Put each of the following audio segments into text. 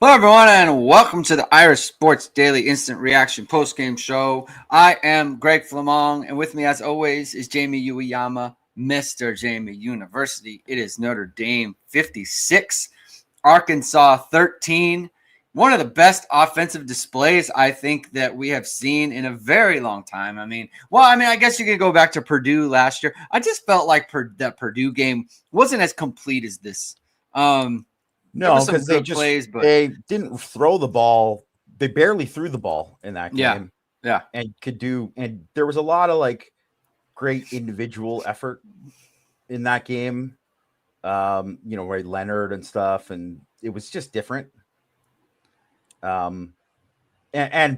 Hello, everyone, and welcome to the Irish Sports Daily Instant Reaction Postgame Show. I am Greg Flammang, and with me, as always, is Jamie Uyeyama, Mr. Jamie University. It is Notre Dame 56, Arkansas 13. One of the best offensive displays I think that we have seen in a very long time. I guess you could go back to Purdue last year. I just felt like that Purdue game wasn't as complete as this. No, because they didn't throw the ball. They barely threw the ball in that game. Yeah. And there was a lot of great individual effort in that game. Ray Leonard and stuff, and it was just different. And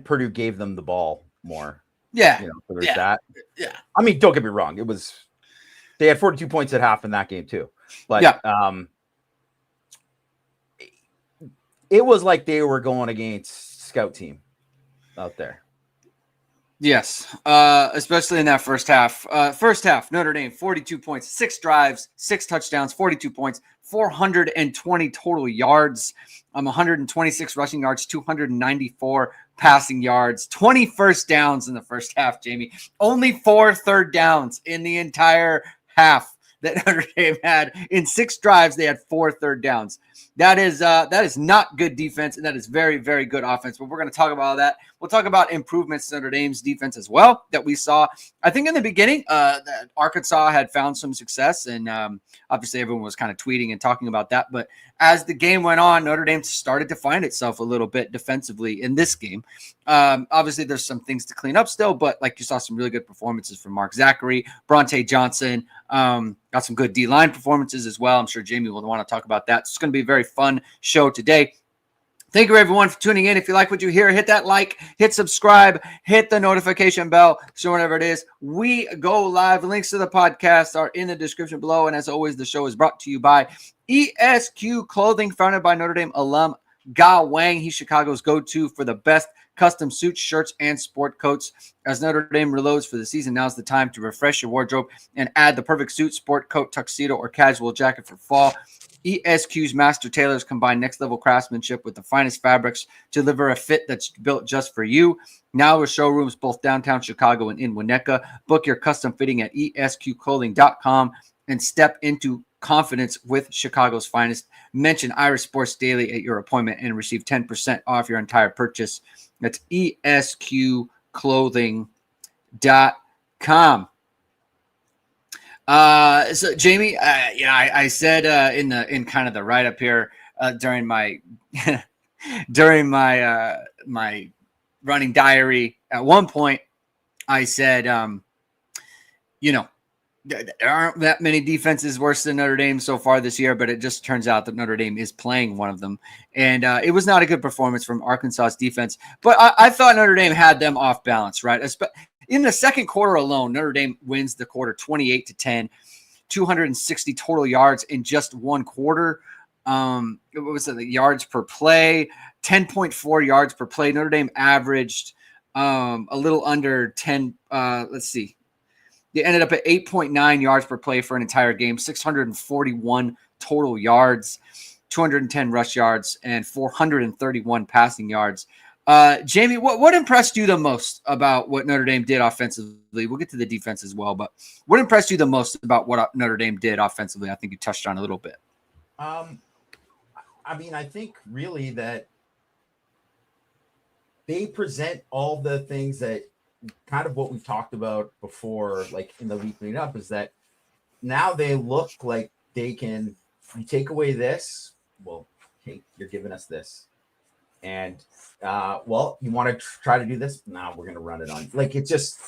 Purdue gave them the ball more. Yeah. So there's that. Yeah. I mean, don't get me wrong. They had 42 points at half in that game too. But it was like they were going against scout team out there. Yes, especially in that first half. First half, Notre Dame, 42 points, 6 drives, 6 touchdowns, 42 points, 420 total yards, 126 rushing yards, 294 passing yards, 20 first downs in the first half, Jamie. Only 4 third downs in the entire half that Notre Dame had. In 6 drives, they had 4 third downs. That is not good defense, and that is very, very good offense. But we're going to talk about that. We'll talk about improvements to Notre Dame's defense as well that we saw. I think in the beginning, that Arkansas had found some success, and obviously everyone was kind of tweeting and talking about that. But as the game went on, Notre Dame started to find itself a little bit defensively in this game. Obviously, there's some things to clean up still, but you saw some really good performances from Mark Zachary, Bronte Johnson. Got some good D-line performances as well. I'm sure Jamie will want to talk about that. So it's going to be a very fun show today. Thank you, everyone, for tuning in. If you like what you hear, hit that like, hit subscribe, hit the notification bell, so whenever it is, we go live. Links to the podcast are in the description below. And as always, the show is brought to you by ESQ Clothing, founded by Notre Dame alum Ge Wang. He's Chicago's go-to for the best custom suits, shirts, and sport coats. As Notre Dame reloads for the season, now's the time to refresh your wardrobe and add the perfect suit, sport coat, tuxedo, or casual jacket for fall. ESQ's master tailors combine next-level craftsmanship with the finest fabrics to deliver a fit that's built just for you. Now with showrooms both downtown Chicago and in Winnetka. Book your custom fitting at esqclothing.com and step into confidence with Chicago's finest. Mention Irish Sports Daily at your appointment and receive 10% off your entire purchase. That's esqclothing.com. So Jamie, I said in kind of the write up here during my my running diary at one point, I said, there aren't that many defenses worse than Notre Dame so far this year, but it just turns out that Notre Dame is playing one of them. And it was not a good performance from Arkansas's defense, but I thought Notre Dame had them off balance, right? In the second quarter alone, Notre Dame wins the quarter 28-10, 260 total yards in just one quarter. What was it, the yards per play? 10.4 yards per play. Notre Dame averaged a little under 10. Let's see. They ended up at 8.9 yards per play for an entire game, 641 total yards, 210 rush yards, and 431 passing yards. Jamie, what impressed you the most about what Notre Dame did offensively? We'll get to the defense as well, but what impressed you the most about what Notre Dame did offensively? I think you touched on a little bit. I think really that they present all the things that kind of what we've talked about before, in the week leading up, is that now they look like they can, you take away this, well, hey, you're giving us this. And, you want to try to do this? Now we're going to run it on. It's just,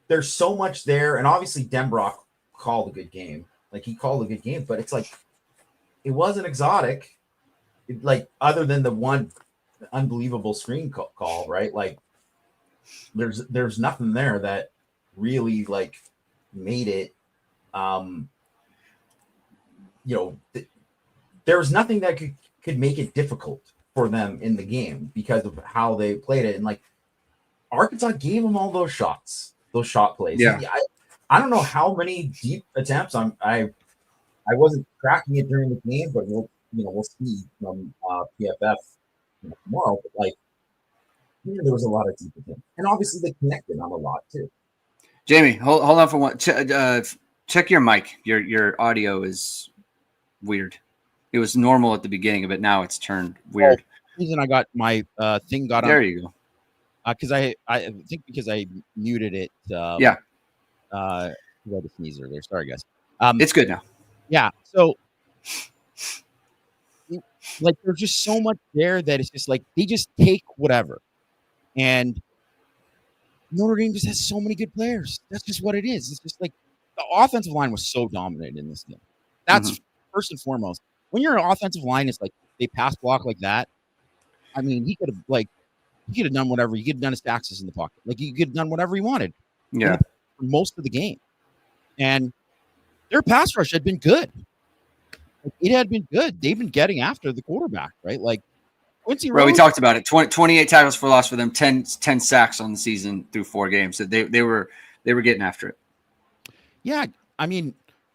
there's so much there. And obviously Denbrock called a good game. He called a good game, but it's it wasn't exotic. Other than the one unbelievable screen call, right? There's nothing there that really made it, there was nothing that could make it difficult for them in the game because of how they played it. And Arkansas gave them all those shot plays. Yeah. I don't know how many deep attempts I wasn't tracking it during the game, but we'll we'll see from PFF tomorrow. But like, there was a lot of deep with him, and obviously they connected on a lot too. Jamie, hold on for one. Check your mic. Your audio is weird. It was normal at the beginning, but now it's turned weird. The reason I got my thing got there on. You go. Because I think because I muted it. Yeah. I had a sneeze earlier. Sorry, guys. It's good now. Yeah. So, like, there's just so much there that it's just like they just take whatever, and Notre Dame just has so many good players. That's just what it is. It's just like the offensive line was so dominant in this game. That's first and foremost. When you're an offensive line, it's like they pass block like that. I mean, he could have done whatever. He could have done his taxes in the pocket. Like, he could have done whatever he wanted. Yeah. For most of the game. And their pass rush had been good. It had been good. They've been getting after the quarterback, right? Like, Quincy Rhodes. Right, we talked about it. 28 tackles for loss for them, 10 sacks on the season through 4 games. So they were getting after it. Yeah, I mean,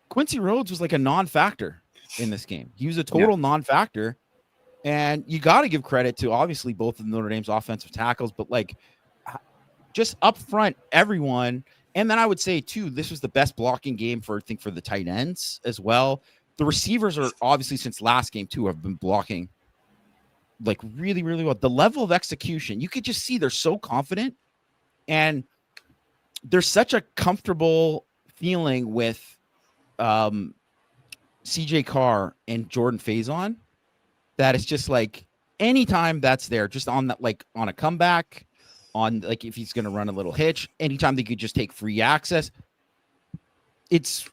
Quincy Rhodes was like a non-factor in this game. He was a total non-factor. And you got to give credit to obviously both of Notre Dame's offensive tackles, but like just up front, everyone. And then I would say too, this was the best blocking game for the tight ends as well. The receivers are obviously since last game too have been blocking like really, really well. The level of execution, you could just see they're so confident, and there's such a comfortable feeling with CJ Carr and Jordan Faison. That it's just like anytime that's there, just on that, like on a comeback, on like if he's going to run a little hitch, anytime they could just take free access, it's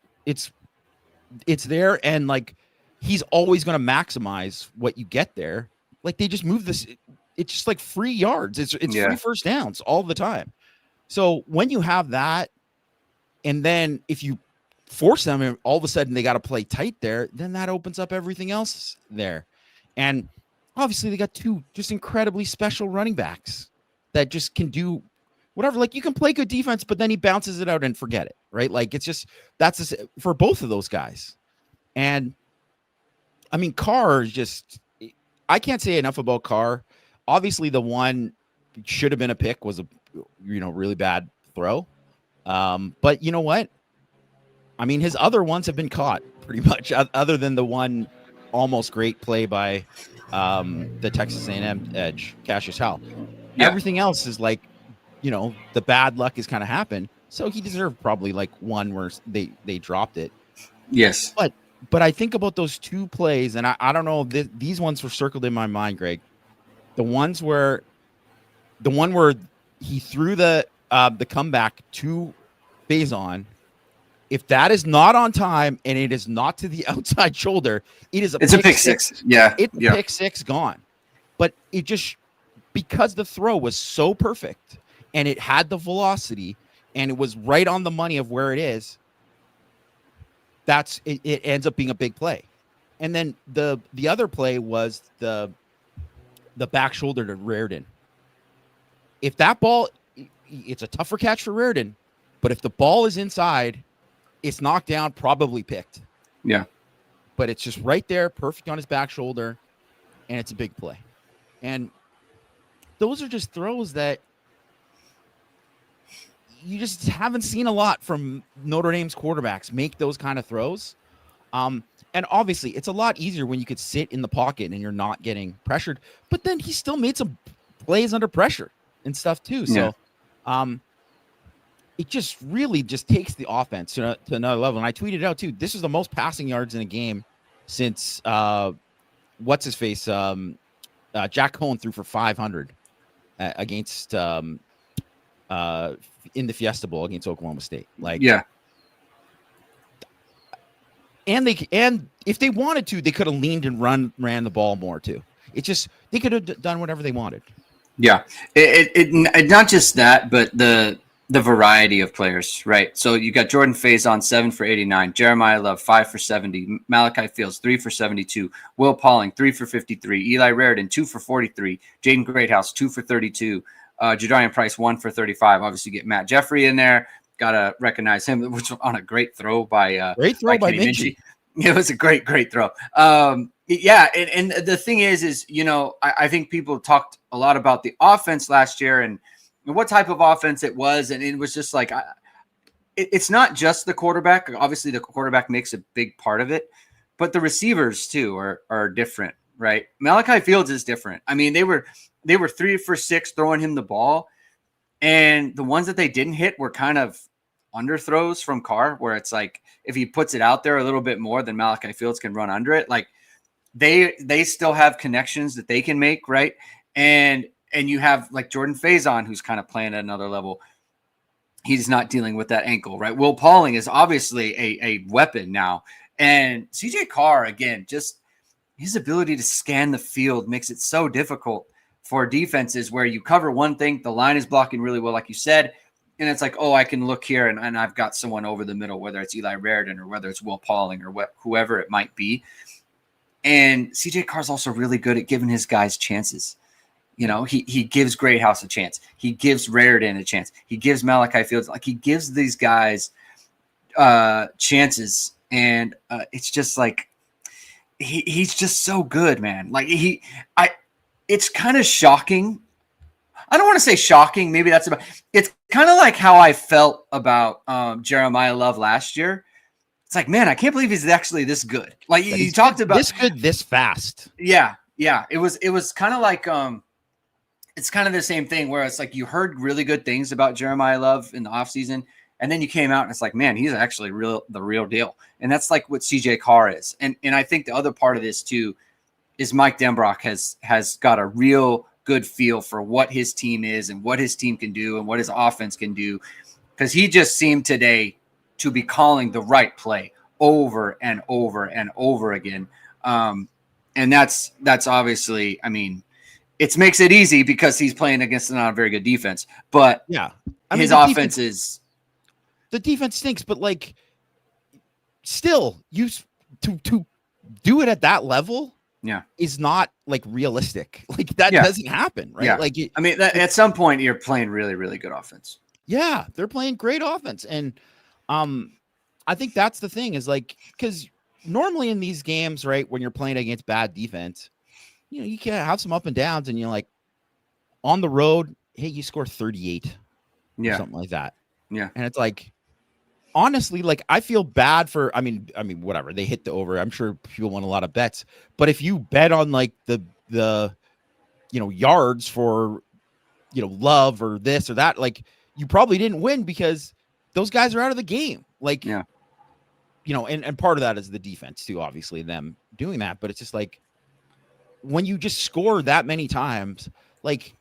there, and like he's always going to maximize what you get there. Like they just move this, it's just like free yards. It's free first downs all the time. So when you have that, and then if you force them, and all of a sudden they got to play tight there, then that opens up everything else there. And obviously they got 2 just incredibly special running backs that just can do whatever. Like you can play good defense, but then he bounces it out and forget it, right? Like it's just, that's just, for both of those guys. And I mean, Carr is just, I can't say enough about Carr. Obviously the one should have been a pick was a, really bad throw. But you know what? I mean, his other ones have been caught pretty much, other than the one almost great play by the Texas A&M edge, Cassius Howell. Yeah. Everything else is like, the bad luck has kind of happened. So he deserved probably like one where they dropped it. Yes. But I think about those 2 plays, and I don't know, these ones were circled in my mind, Greg. The one where he threw the comeback to Faison. If that is not on time and it is not to the outside shoulder, it's a pick six. Yeah. It's a pick 6 gone. But it just, because the throw was so perfect and it had the velocity and it was right on the money of where it is, it ends up being a big play. And then the other play was the back shoulder to Reardon. If that ball, it's a tougher catch for Reardon, but if the ball is inside, it's knocked down, probably picked. Yeah. But it's just right there, perfect on his back shoulder, and it's a big play. And those are just throws that you just haven't seen a lot from Notre Dame's quarterbacks make those kind of throws. And obviously, it's a lot easier when you could sit in the pocket and you're not getting pressured. But then he still made some plays under pressure and stuff too. So, it just really just takes the offense to another level. And I tweeted out too, this is the most passing yards in a game since what's his face? Jack Cohen threw for 500 against in the Fiesta Bowl against Oklahoma State. Like, yeah. And if they wanted to, they could have leaned and ran the ball more too. It's just, they could have done whatever they wanted. Yeah. It not just that, but the variety of players, right? So you got Jordan Faison, 7 for 89, Jeremiah Love, 5 for 70, Malachi Fields, 3 for 72, Will Pauling, 3 for 53, Eli Raridan, 2 for 43, Jaden Greathouse, 2 for 32, Jadarian Price, 1 for 35. Obviously, get Matt Jeffrey in there. Got to recognize him, which on a great throw by Minchie. It was a great throw. Yeah, and the thing is, you know, I think people talked a lot about the offense last year and what type of offense it was, and it was just like it's not just the quarterback. Obviously, the quarterback makes a big part of it, but the receivers too are different, right? Malachi Fields is different. I mean, they were 3 for 6 throwing him the ball, and the ones that they didn't hit were kind of underthrows from Carr, where it's like if he puts it out there a little bit more, then Malachi Fields can run under it. Like they still have connections that they can make, right? And you have like Jordan Faison, who's kind of playing at another level. He's not dealing with that ankle, right? Will Pauling is obviously a weapon now. And CJ Carr, again, just his ability to scan the field makes it so difficult for defenses where you cover one thing, the line is blocking really well, like you said, and it's like, oh, I can look here and I've got someone over the middle, whether it's Eli Raridan or whether it's Will Pauling or whoever it might be. And CJ Carr's also really good at giving his guys chances. You know, he gives Greathouse a chance. He gives Raridan a chance. He gives Malachi Fields, like he gives these guys chances. And it's just like, he's just so good, man. Like it's kind of shocking. I don't want to say shocking. Maybe that's about, it's kind of like how I felt about Jeremiah Love last year. It's like, man, I can't believe he's actually this good. Like you talked about this good, this fast. Yeah. Yeah. It was kind of like, it's kind of the same thing where it's like, you heard really good things about Jeremiah Love in the offseason. And then you came out and it's like, man, he's actually the real deal. And that's like what CJ Carr is. And I think the other part of this too is Mike Denbrock has got a real good feel for what his team is and what his team can do and what his offense can do. Because he just seemed today to be calling the right play over and over and over again. And that's obviously, I mean, it makes it easy because he's playing against a not a very good defense. But yeah, his offense is... The defense stinks, but like still to do it at that level is not like realistic. Like that doesn't happen, right? Yeah. Like I mean, at some point you're playing really, really good offense. Yeah, they're playing great offense. And I think that's the thing is like, because normally in these games, right, when you're playing against bad defense, you know, you can have some up and downs and you're like on the road, hey, you score 38 or something like that. Yeah. And it's like, honestly, like I feel bad for, I mean, whatever, they hit the over. I'm sure people won a lot of bets, but if you bet on like the, you know, yards for, you know, Love or this or that, like you probably didn't win because those guys are out of the game. Like, you know, and part of that is the defense too, obviously them doing that, but it's just like, when you just score that many times, like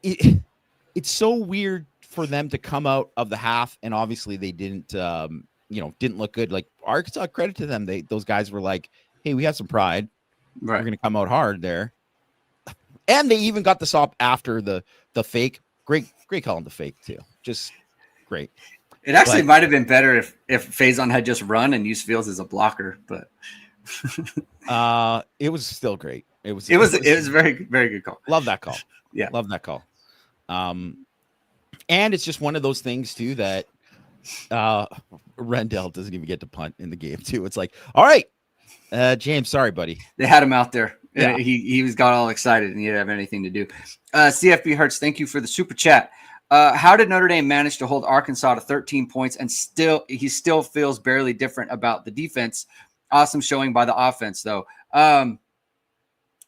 it's so weird for them to come out of the half, and obviously they didn't, you know, didn't look good. Like Arkansas, credit to them, those guys were like, "Hey, we have some pride. Right. We're going to come out hard there." And they even got the stop after the fake. Great call on the fake too. Just great. It actually might have been better if Faison had just run and used Fields as a blocker, but it was still great. It was very, very good call. Love that call. Yeah, love that call. And it's just one of those things too that Rendell doesn't even get to punt in the game too. It's like, all right, James, sorry, buddy. They had him out there. Yeah. He got all excited and he didn't have anything to do. CFB Hertz, thank you for the super chat. How did Notre Dame manage to hold Arkansas to 13 points and he still feels barely different about the defense? Awesome showing by the offense, though. Do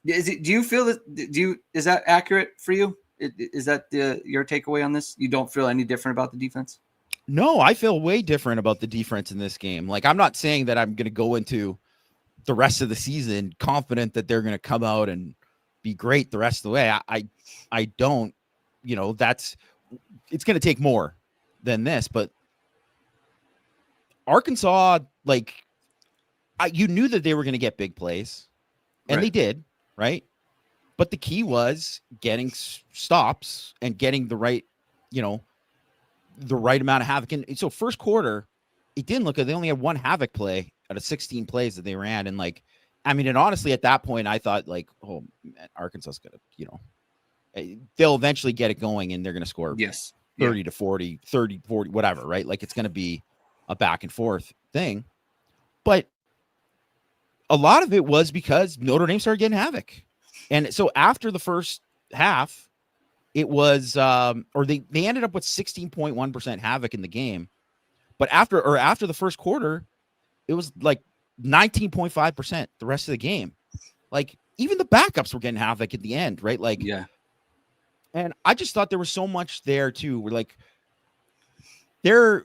you feel that? Is that accurate for you? Is that your takeaway on this? You don't feel any different about the defense? No, I feel way different about the defense in this game. Like, I'm not saying that I'm going to go into the rest of the season confident that they're going to come out and be great the rest of the way. I don't, you know, it's going to take more than this, but Arkansas, like, you knew that they were going to get big plays, and they did, right? But the key was getting stops and getting the right, you know, the right amount of havoc. And so first quarter, it didn't look good. They only had one havoc play out of 16 plays that they ran. And like, I mean, and honestly, at that point, I thought like, oh man, Arkansas is going to, you know, they'll eventually get it going and they're going to score 30 to 40, 30, 40, whatever, right? Like it's going to be a back and forth thing. But a lot of it was because Notre Dame started getting havoc. And so after the first half, it was or they ended up with 16.1% havoc in the game. But after the first quarter, it was like 19.5% the rest of the game. Like even the backups were getting havoc at the end, right? Like, yeah. And I just thought there was so much there too. We're like, they're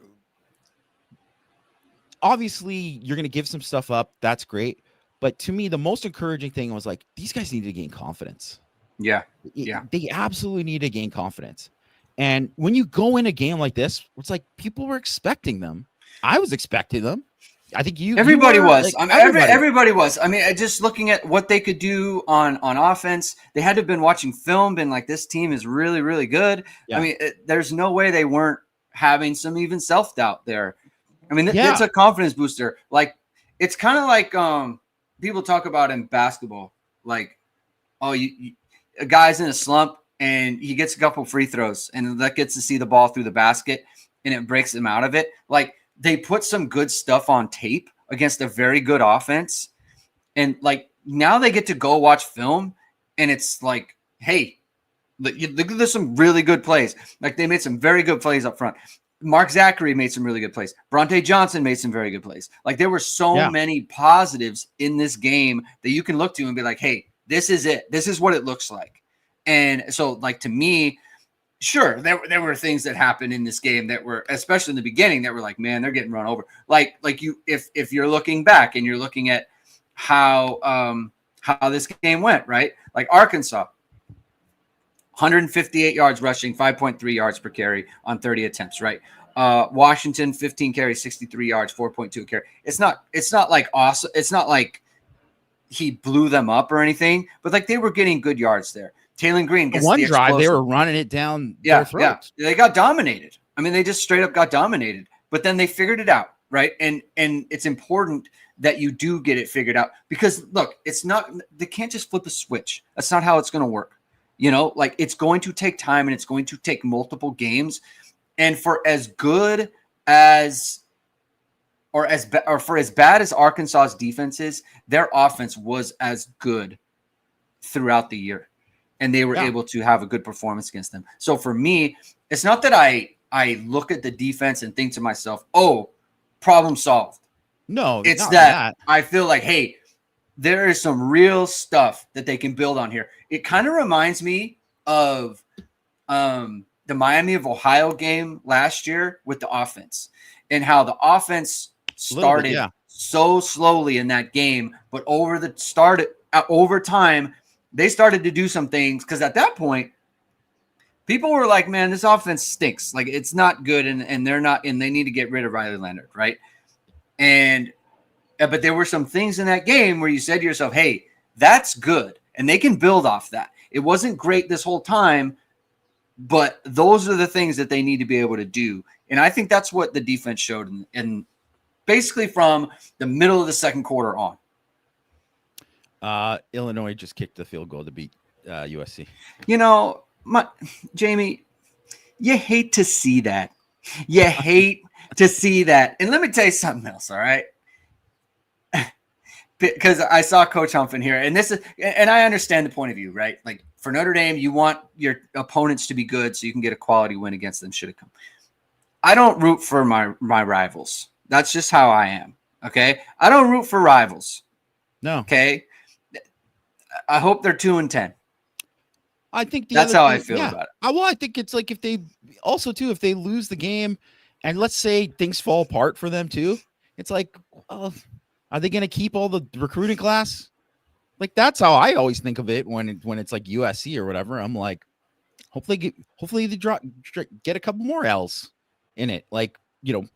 obviously you're going to give some stuff up. That's great. But to me, the most encouraging thing was like, these guys need to gain confidence. Yeah. Yeah. They absolutely need to gain confidence. And when you go in a game like this, it's like people were expecting them. I was expecting them. I think everybody was. Like, I mean, everybody was. I mean, just looking at what they could do on offense, they had to have been watching film, been like, this team is really, really good. Yeah. I mean, there's no way they weren't having some even self-doubt there. I mean, it's a confidence booster. Like, it's kind of like people talk about in basketball, like, oh, a guy's in a slump and he gets a couple free throws and that gets to see the ball through the basket and it breaks him out of it. Like, they put some good stuff on tape against a very good offense. And like now they get to go watch film and it's like, hey, look, there's some really good plays. Like they made some very good plays up front. Mark Zachary made some really good plays. Bronte Johnson made some very good plays. Like there were so many positives in this game that you can look to and be like, hey, this is it. This is what it looks like. And so like to me, sure, there were things that happened in this game that were, especially in the beginning, that were like, man, they're getting run over. Like you, if you're looking back and you're looking at how this game went, right? Like Arkansas, 158 yards rushing, 5.3 yards per carry on 30 attempts, right? Washington, 15 carries, 63 yards, 4.2 carry. It's not like awesome. It's not like he blew them up or anything, but like they were getting good yards there. Taylen Green gets one drive, they were running it down their throats. Yeah. They got dominated. I mean, they just straight up got dominated, but then they figured it out, right? And it's important that you do get it figured out because look, they can't just flip a switch. That's not how it's going to work. You know, like it's going to take time and it's going to take multiple games. And for as good as or for as bad as Arkansas's defense is, their offense was as good throughout the year. And they were able to have a good performance against them. So for me, it's not that I look at the defense and think to myself, oh, problem solved. No, it's that I feel like, hey, there is some real stuff that they can build on here. It kind of reminds me of the Miami of Ohio game last year with the offense and how the offense started so slowly in that game, but over time, they started to do some things because at that point, people were like, man, this offense stinks. Like it's not good. And they're not, and they need to get rid of Riley Leonard. Right. But there were some things in that game where you said to yourself, hey, that's good. And they can build off that. It wasn't great this whole time, but those are the things that they need to be able to do. And I think that's what the defense showed in basically from the middle of the second quarter on. Illinois just kicked the field goal to beat USC. You know, Jamie, you hate to see that. You hate to see that. And let me tell you something else, all right? Because I saw Coach Humph in here, and I understand the point of view, right? Like for Notre Dame, you want your opponents to be good so you can get a quality win against them should it come. I don't root for my rivals. That's just how I am, okay? I don't root for rivals. No. Okay? I hope they're 2-10. I think that's how I feel about it. Well, I think it's like if they lose the game and let's say things fall apart for them too, it's like, well, are they going to keep all the recruiting class? Like that's how I always think of it when it's like USC or whatever. I'm like, hopefully they get a couple more L's in it. Like, you know,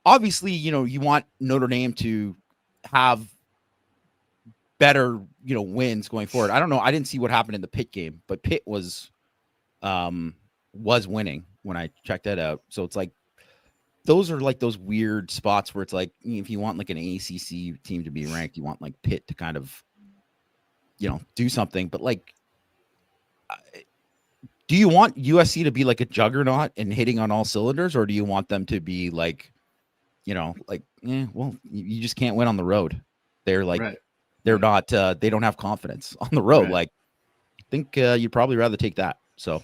obviously, you know, you want Notre Dame to have better, you know, wins going forward. I don't know. I didn't see what happened in the Pitt game, but Pitt was winning when I checked that out. So it's like, those are like those weird spots where it's like, if you want like an ACC team to be ranked, you want like Pitt to kind of, you know, do something. But like, do you want USC to be like a juggernaut and hitting on all cylinders? Or do you want them to be like, you know, like, well, you just can't win on the road. They're like, Right. they're not, they don't have confidence on the road. Right. Like, I think you'd probably rather take that. So,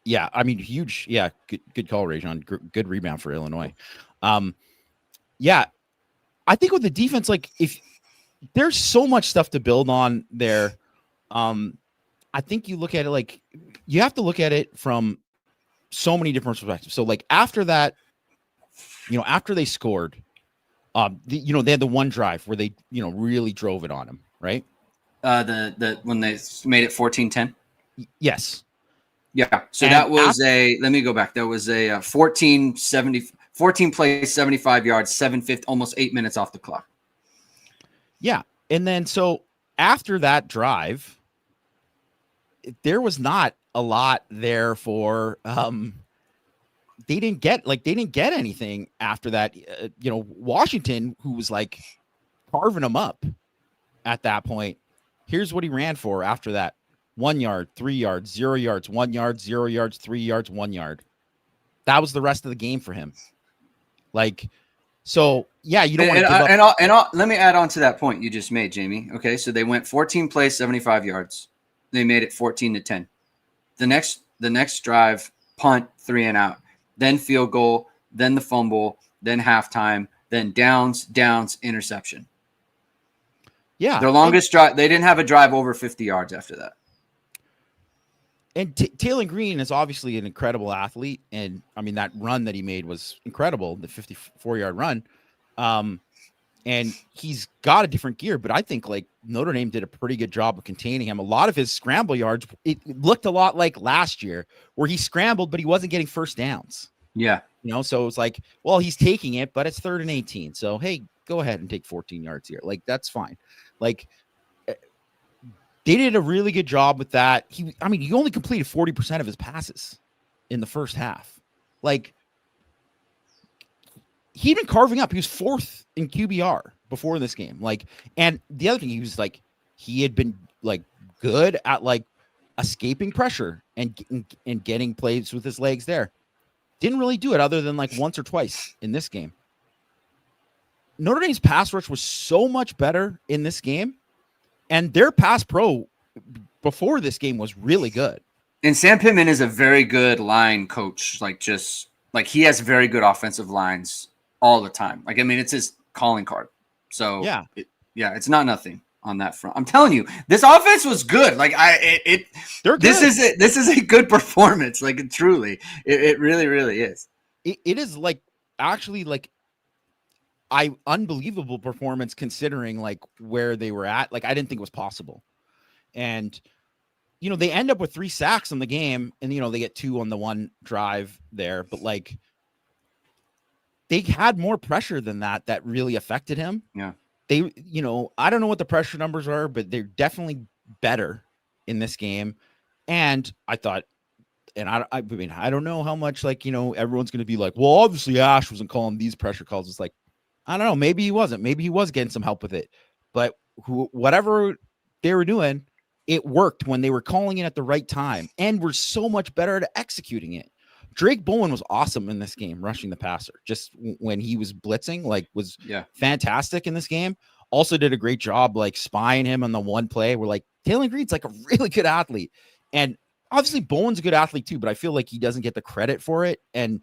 yeah, I mean, huge. Yeah. Good call, Rajon. Good rebound for Illinois. Yeah, I think with the defense, like if there's so much stuff to build on there, I think you look at it like you have to look at it from so many different perspectives. So like after that, after they scored, they had the one drive where they, really drove it on him, right? The when they made it 14-10. Yes. Yeah. So And that was let me go back. That was a 14 plays, 75 yards, 750, almost 8 minutes off the clock. Yeah. And then so after that drive, there was not a lot there for they didn't get anything after that. Washington, who was like carving them up at that point. Here's what he ran for after that: 1 yard, 3 yards, 0 yards, 1 yard, 0 yards, 3 yards, 1 yard. That was the rest of the game for him. Like, so yeah, you don't want to give up. And let me add on to that point you just made, Jamie. Okay, so they went 14 plays, 75 yards. They made it 14-10. The next drive, punt, 3 and out, then field goal, then the fumble, then halftime, then downs, interception. Yeah, their longest drive. They didn't have a drive over 50 yards after that. And Taylen Green is obviously an incredible athlete. And I mean, that run that he made was incredible, the 54-yard run. And he's got a different gear, but I think like Notre Dame did a pretty good job of containing him. A lot of his scramble yards, it looked a lot like last year where he scrambled, but he wasn't getting first downs. Yeah. So it was like, well, he's taking it, but it's 3rd and 18. So, hey, go ahead and take 14 yards here. Like, that's fine. Like, they did a really good job with that. He only completed 40% of his passes in the first half. Like, he'd been carving up. He was 4th in QBR before this game. Like, and the other thing, he had been like good at like escaping pressure and getting plays with his legs there. Didn't really do it other than like once or twice in this game. Notre Dame's pass rush was so much better in this game, and their pass pro before this game was really good. And Sam Pittman is a very good line coach. Like, he has very good offensive lines all the time. Like, I mean, it's his calling card. So yeah, it's not nothing on that front. I'm telling you, this offense was good. Like, they're good. This is a good performance. Like, it really, really is. It is like actually like unbelievable performance considering like where they were at. Like, I didn't think it was possible. And they end up with 3 sacks in the game, and they get 2 on the one drive there, but like they had more pressure than that really affected him. Yeah. They, I don't know what the pressure numbers are, but they're definitely better in this game. And I thought, and I mean, I don't know how much like, everyone's going to be like, well, obviously Ash wasn't calling these pressure calls. It's like, I don't know. Maybe he wasn't. Maybe he was getting some help with it. But whatever they were doing, it worked when they were calling it at the right time, and we're so much better at executing it. Drake Bowen was awesome in this game, rushing the passer. Just when he was blitzing, like, was fantastic in this game. Also did a great job, like, spying him on the one play. We're like, Taylen Green's like a really good athlete. And obviously Bowen's a good athlete too, but I feel like he doesn't get the credit for it. And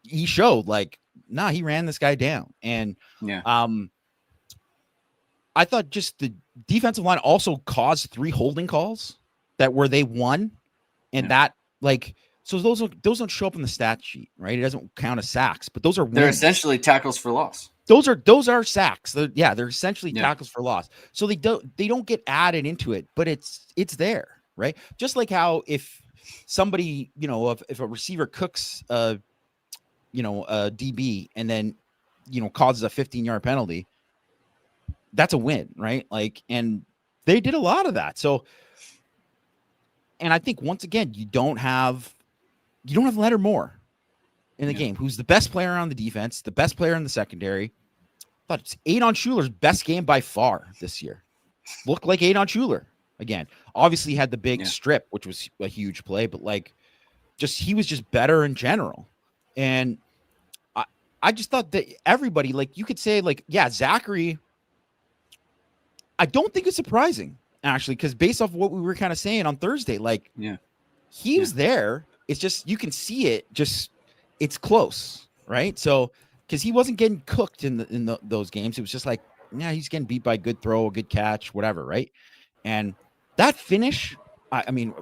he showed like, he ran this guy down. And I thought just the defensive line also caused 3 holding calls where they won. And that, like, so those don't show up in the stat sheet, right? It doesn't count as sacks, but those are wins. They're essentially tackles for loss. Those are sacks. They're essentially tackles for loss. So they don't get added into it, but it's there, right? Just like how if somebody, if a receiver cooks a DB and then causes a 15-yard penalty, that's a win, right? Like, and they did a lot of that. So, and I think once again, you don't have Leonard Moore in the game, who's the best player on the defense, the best player in the secondary. But it's Adon Schuler's best game by far this year. Looked like Adon Schuler again. Obviously had the big strip, which was a huge play, but like, he was just better in general. And I just thought that everybody, like you could say, like, yeah, Zachary, I don't think it's surprising, actually, because based off what we were kind of saying on Thursday, like, he was there. It's just, you can see it, just, it's close, right? So, because he wasn't getting cooked in those games. It was just like, yeah, he's getting beat by a good throw, a good catch, whatever, right? And that finish, I mean,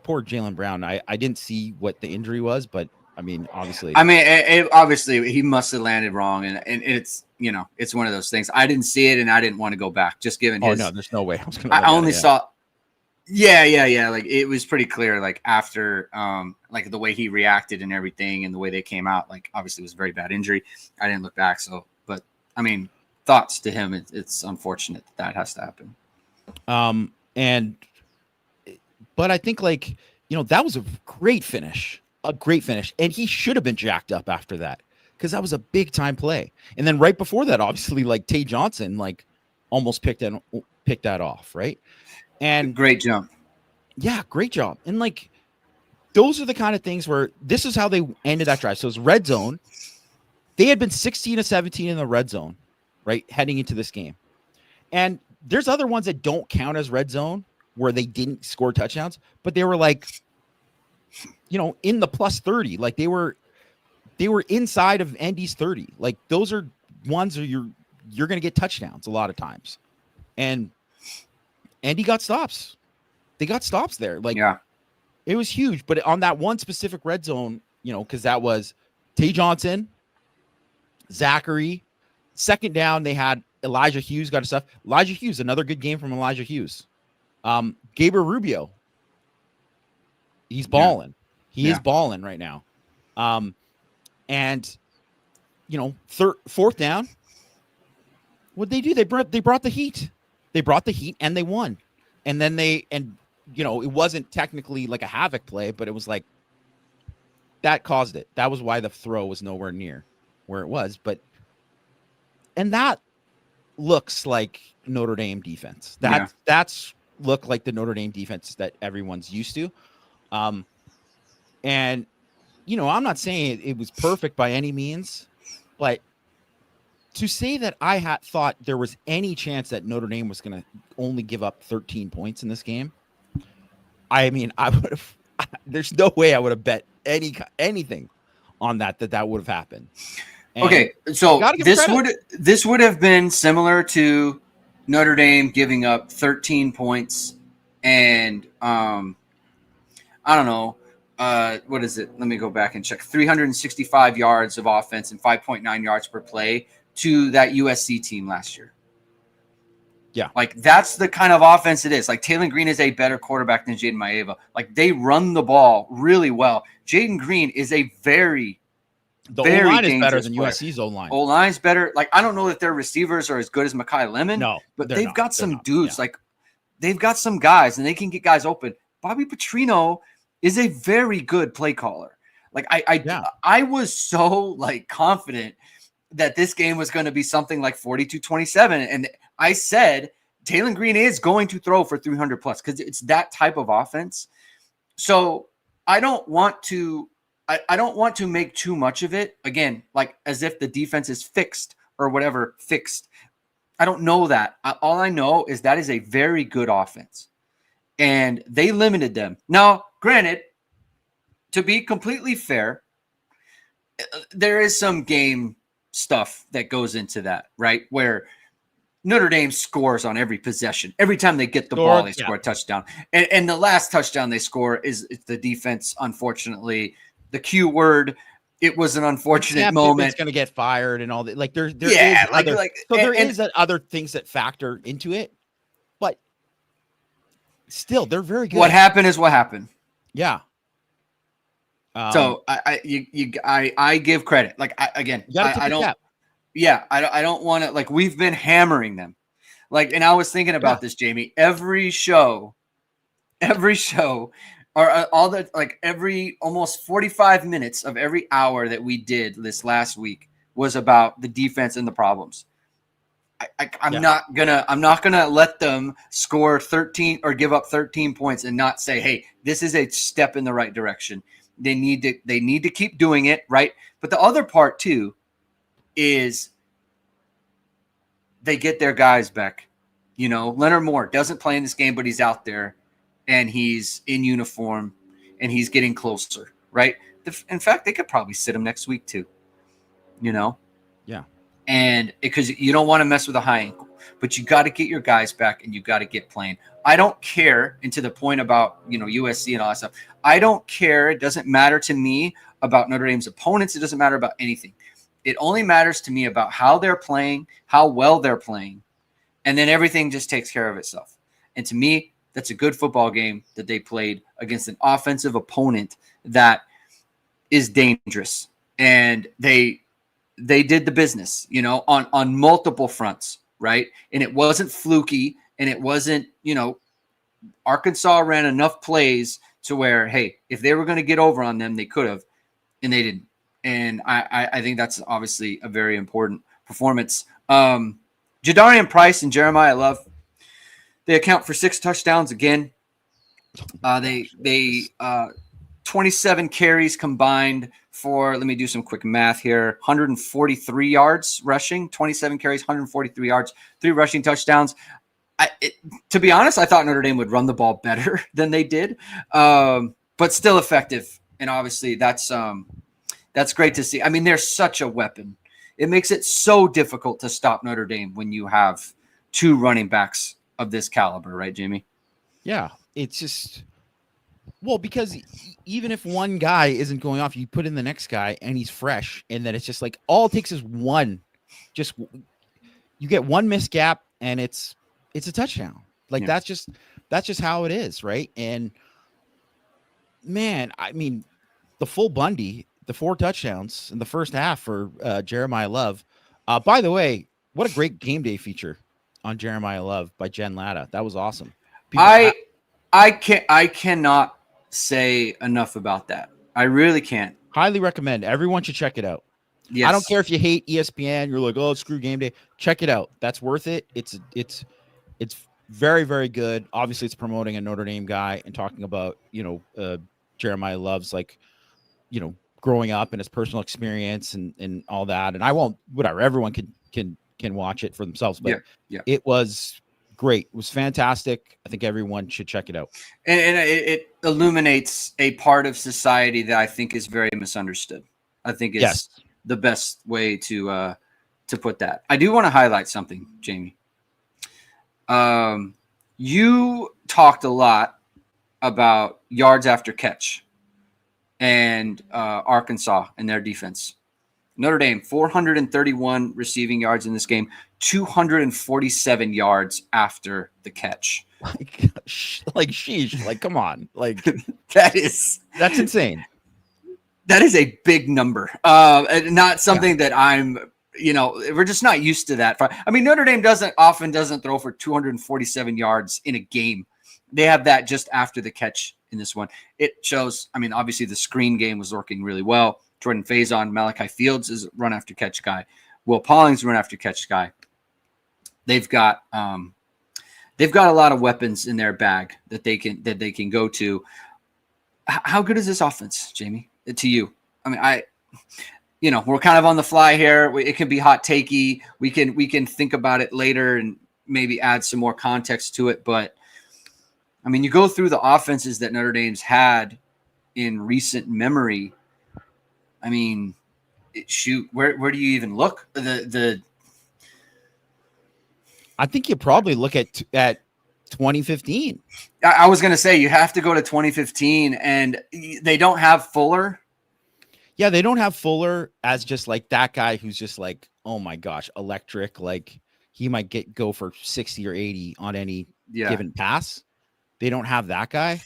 poor Jaylen Brown. I didn't see what the injury was, but I mean, obviously. I mean, obviously he must have landed wrong, and it's, you know, it's one of those things. I didn't see it, and I didn't want to go back, just given his. Oh no, there's no way. I only saw. Yeah. Like, it was pretty clear, like, after, like, the way he reacted and everything, and the way they came out. Like, obviously, it was a very bad injury. I didn't look back, so, but I mean, thoughts to him. It's unfortunate that has to happen. But I think, like, you know, that was a great finish, and he should have been jacked up after that, because that was a big time play. And then right before that, obviously, like, Tay Johnson, like, almost picked that off, right? And great jump. Yeah, great job. And, like, those are the kind of things where this is how they ended that drive. So it's red zone. They had been 16-17 in the red zone, right, heading into this game. And there's other ones that don't count as red zone where they didn't score touchdowns, but they were, like, you know, in the plus 30. Like, they were inside of Andy's 30. Like, those are ones where you're going to get touchdowns a lot of times. And Andy got stops. They got stops there. Like, yeah, it was huge. But on that one specific red zone, you know, because that was Tay Johnson, Zachary. Second down, they had Elijah Hughes got a stuff. Elijah Hughes, another good game from Elijah Hughes. Gabriel Rubio, he's balling. He is balling right now. And, you know, fourth down, what'd they do? They brought the heat. They brought the heat and they won. And then you know, it wasn't technically like a havoc play, but it was like, that caused it. That was why the throw was nowhere near where it was. And that looks like Notre Dame defense. That's look like the Notre Dame defense that everyone's used to. And, you know, I'm not saying it was perfect by any means, but to say that I had thought there was any chance that Notre Dame was going to only give up 13 points in this game, I mean, I would have. There's no way I would have bet anything on that would have happened. And okay, so this would have been similar to Notre Dame giving up 13 points and I don't know, what is it? Let me go back and check. 365 yards of offense and 5.9 yards per play to that USC team last year. Yeah. Like, that's the kind of offense it is. Like, Taylen Green is a better quarterback than Jaden Maeva. Like, they run the ball really well. Jaden Green is a very O-line is better than USC's O-line. O-line's better. Like, I don't know that their receivers are as good as Mekhi Lemon. No, but they've got some dudes. Yeah. Like, they've got some guys, and they can get guys open. Bobby Petrino is a very good play caller. Like, I was so, like, confident that this game was going to be something like 42-27. And I said, Taylen Green is going to throw for 300 plus because it's that type of offense. So I don't want to make too much of it, again, like as if the defense is fixed or whatever fixed. I don't know that. All I know is that is a very good offense. And they limited them. Now, granted, to be completely fair, there is some game stuff that goes into that, right? Where Notre Dame scores on every possession. Every time they get the ball, they score a touchdown. And the last touchdown they score is the defense, unfortunately. The Q word, it was an unfortunate moment. It's going to get fired and all that. Like, there is other things that factor into it. But still, they're very good. What happened is what happened. Yeah. So I give credit. Like, I don't want to, like, we've been hammering them. Like, and I was thinking about this, Jamie, every show or all the, like, every almost 45 minutes of every hour that we did this last week was about the defense and the problems. I'm not gonna let them score 13 or give up 13 points and not say, hey, this is a step in the right direction. They need to keep doing it, right? But the other part too is they get their guys back. You know, Leonard Moore doesn't play in this game, but he's out there and he's in uniform and he's getting closer, right? In fact, they could probably sit him next week too, you know? Yeah. And because you don't want to mess with a high ankle, but you got to get your guys back and you got to get playing. I don't care. And to the point about, you know, USC and all that stuff, I don't care. It doesn't matter to me about Notre Dame's opponents. It doesn't matter about anything. It only matters to me about how they're playing, how well they're playing, and then everything just takes care of itself. And to me, that's a good football game that they played against an offensive opponent that is dangerous. And they did the business, you know, on multiple fronts, right? And it wasn't fluky, and it wasn't, you know, Arkansas ran enough plays to where, hey, if they were going to get over on them, they could have, and they didn't. And I think that's obviously a very important performance. Jadarian Price and Jeremiah Love, they account for 6 touchdowns again. They 27 carries combined for, let me do some quick math here, 143 yards rushing, 27 carries, 143 yards, 3 rushing touchdowns. To be honest, I thought Notre Dame would run the ball better than they did, but still effective. And obviously that's great to see. I mean, they're such a weapon. It makes it so difficult to stop Notre Dame when you have 2 running backs of this caliber, right, Jamie? Yeah, it's just, well, because even if one guy isn't going off, you put in the next guy and he's fresh, and then it's just like all it takes is one. Just you get one missed gap and it's a touchdown. Like Yeah. that's just how it is, right? And man, I mean, the full Bundy, the 4 touchdowns in the first half for Jeremiah Love. By the way, what a great game day feature on Jeremiah Love by Jen Latta. That was awesome. I cannot say enough about that. I really can't. Highly recommend. Everyone should check it out. Yes. I don't care if you hate ESPN. You're like, oh, screw game day. Check it out. That's worth it. It's very, very good. Obviously, it's promoting a Notre Dame guy and talking about, you know, Jeremiah Love's, like, you know, growing up and his personal experience and all that. And I won't, whatever, everyone can watch it for themselves, but yeah. It was great. It was fantastic. I think everyone should check it out. And it illuminates a part of society that I think is very misunderstood. I think it's the best way to put that. I do want to highlight something, Jamie. You talked a lot about yards after catch and Arkansas and their defense. Notre Dame, 431 receiving yards in this game, 247 yards after the catch. Like sheesh, like, come on. Like that's insane. That is a big number. Not something that I'm, you know, we're just not used to that. I mean, Notre Dame often doesn't throw for 247 yards in a game. They have that just after the catch in this one. It shows, I mean, obviously the screen game was working really well. Jordan Faison, Malachi Fields is a run after catch guy. Will Pauling's run after catch guy. They've got a lot of weapons in their bag that they can go to. How good is this offense, Jamie? To you? I mean, we're kind of on the fly here. It can be hot takey. We can think about it later and maybe add some more context to it. But I mean, you go through the offenses that Notre Dame's had in recent memory. I mean, shoot, where do you even look? I think you probably look at 2015. I was going to say you have to go to 2015, and they don't have Fuller. Yeah, they don't have Fuller as just like that guy who's just like, oh my gosh, electric. Like he might go for 60 or 80 on any given pass. They don't have that guy.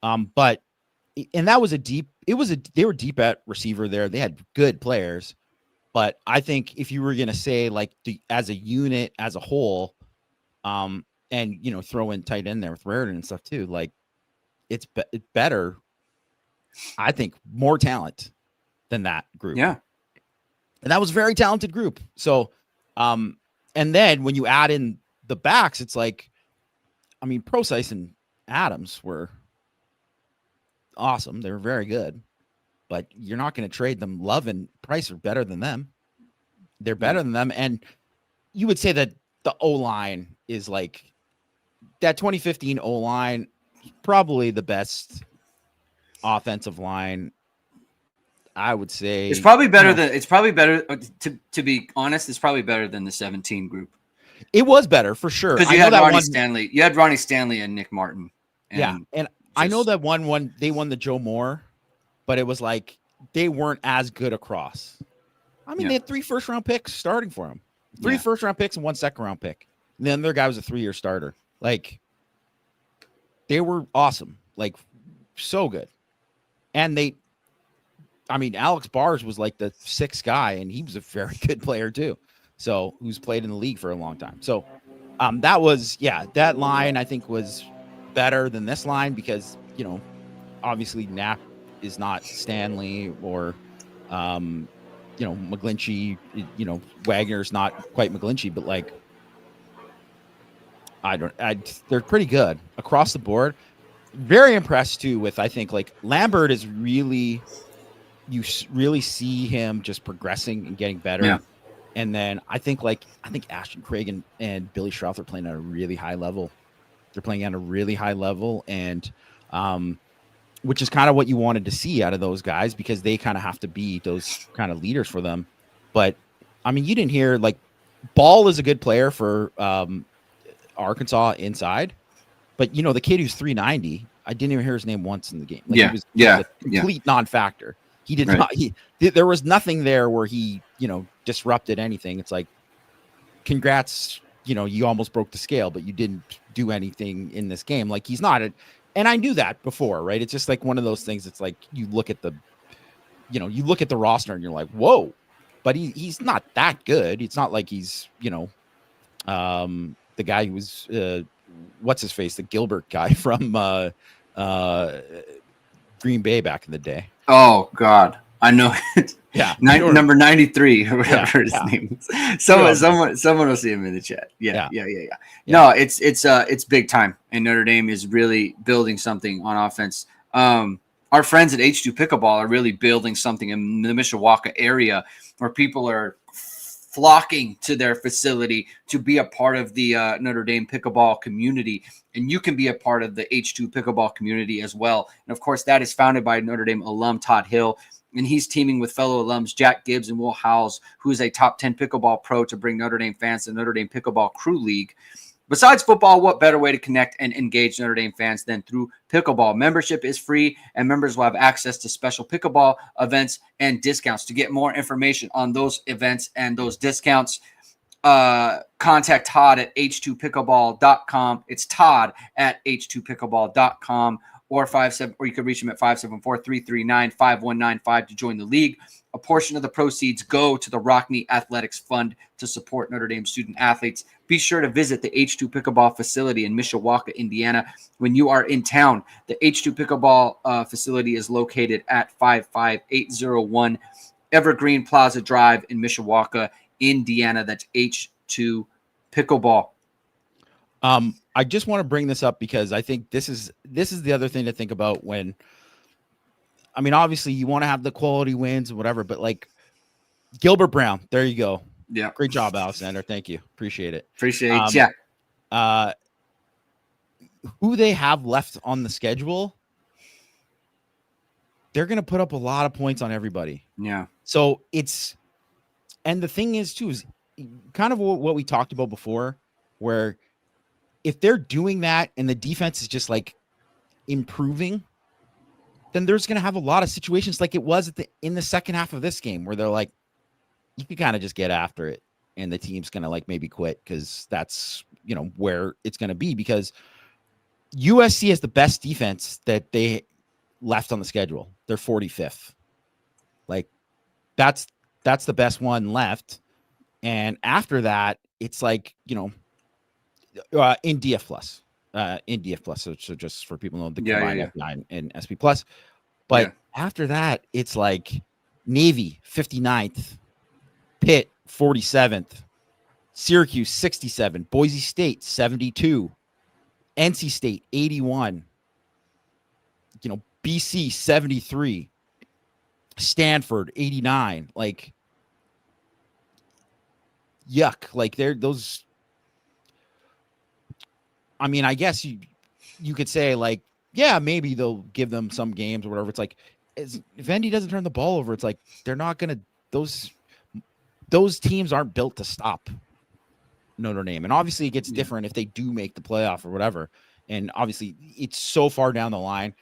But that was they were deep at receiver there. They had good players. But I think if you were going to say like as a unit, as a whole, and, you know, throw in tight end there with Raritan and stuff too, like it's better. I think more talent than that group. Yeah. And that was a very talented group. So, and then when you add in the backs, it's like, I mean, Procise and Adams were awesome. They were very good, but you're not going to trade them. Love and Price are better than them. They're better than them. And you would say that the O-line is like that 2015 O-line, probably the best offensive line. I would say it's probably better than to be honest, it's probably better than the 17 group. It was better for sure. Because you had Ronnie Stanley. You had Ronnie Stanley and Nick Martin. And I know that they won the Joe Moore, but it was like they weren't as good across. I mean, they had 3 first-round picks starting for them. 3 first-round picks and 1 second-round pick. And then their guy was a 3-year starter. Like, they were awesome. Like, so good. And Alex Bars was like the 6th guy, and he was a very good player too. So, who's played in the league for a long time. So, that line I think was better than this line because, obviously Knapp is not Stanley or, McGlinchey, Wagner's not quite McGlinchey, but like, they're pretty good across the board. Very impressed too with, I think, like Lambert is really, you really see him just progressing and getting better. Yeah. And then I think Ashton Craig and Billy Schroth are playing at a really high level. They're playing at a really high level, and which is kind of what you wanted to see out of those guys because they kind of have to be those kind of leaders for them. But I mean, you didn't hear like Ball is a good player for Arkansas inside, but the kid who's 390, I didn't even hear his name once in the game. Like, he was a complete non-factor. He did not. There was nothing there where he, disrupted anything. It's like, congrats, you almost broke the scale, but you didn't do anything in this game. Like, he's not. And I knew that before, right? It's just like one of those things. It's like you look at the roster and you're like, whoa, but he's not that good. It's not like he's, the guy who was what's his face, the Gilbert guy from Green Bay back in the day. Oh God, I know it. Yeah, number 93 or whatever his name is. Someone will see him in the chat. Yeah. No, it's big time, and Notre Dame is really building something on offense. Our friends at H2 Pickleball are really building something in the Mishawaka area where people are flocking to their facility to be a part of the Notre Dame pickleball community. And you can be a part of the H2 pickleball community as well. And of course, that is founded by Notre Dame alum Todd Hill. And he's teaming with fellow alums Jack Gibbs and Will Howells, who is a top 10 pickleball pro, to bring Notre Dame fans to Notre Dame Pickleball Crew League. Besides football, what better way to connect and engage Notre Dame fans than through pickleball? Membership is free, and members will have access to special pickleball events and discounts. To get more information on those events and those discounts, contact Todd at h2pickleball.com. It's Todd at h2pickleball.com, or you can reach him at 574-339-5195 to join the league. A portion of the proceeds go to the Rockne Athletics Fund to support Notre Dame student athletes. Be sure to visit the H2 Pickleball facility in Mishawaka, Indiana, when you are in town. The H2 Pickleball facility is located at 55801 Evergreen Plaza Drive in Mishawaka, Indiana. That's H2 Pickleball. I just want to bring this up because I think this is the other thing to think about when, I mean, obviously you want to have the quality wins and whatever, but like Gilbert Brown, there you go. Yeah. Great job, Alexander. Thank you. Appreciate it. Who they have left on the schedule, they're going to put up a lot of points on everybody. Yeah. So and the thing is too, is kind of what we talked about before, where if they're doing that and the defense is just like improving, then there's going to have a lot of situations like it was in the second half of this game where they're like, you can kind of just get after it and the team's going to like maybe quit because that's, where it's going to be, because USC has the best defense that they left on the schedule. They're 45th. Like that's the best one left. And after that, it's like, in DF plus, So just for people who know the combined F9 and SP plus, but after that, it's like Navy 59th, Pitt 47th, Syracuse 67, Boise State 72, NC State 81, BC 73, Stanford 89. Like yuck. Like they're those. I mean, I guess you could say like, yeah, maybe they'll give them some games or whatever. It's like, if Vandy doesn't turn the ball over, it's like they're not gonna those teams aren't built to stop Notre Dame. And obviously it gets different if they do make the playoff or whatever. And obviously it's so far down the line.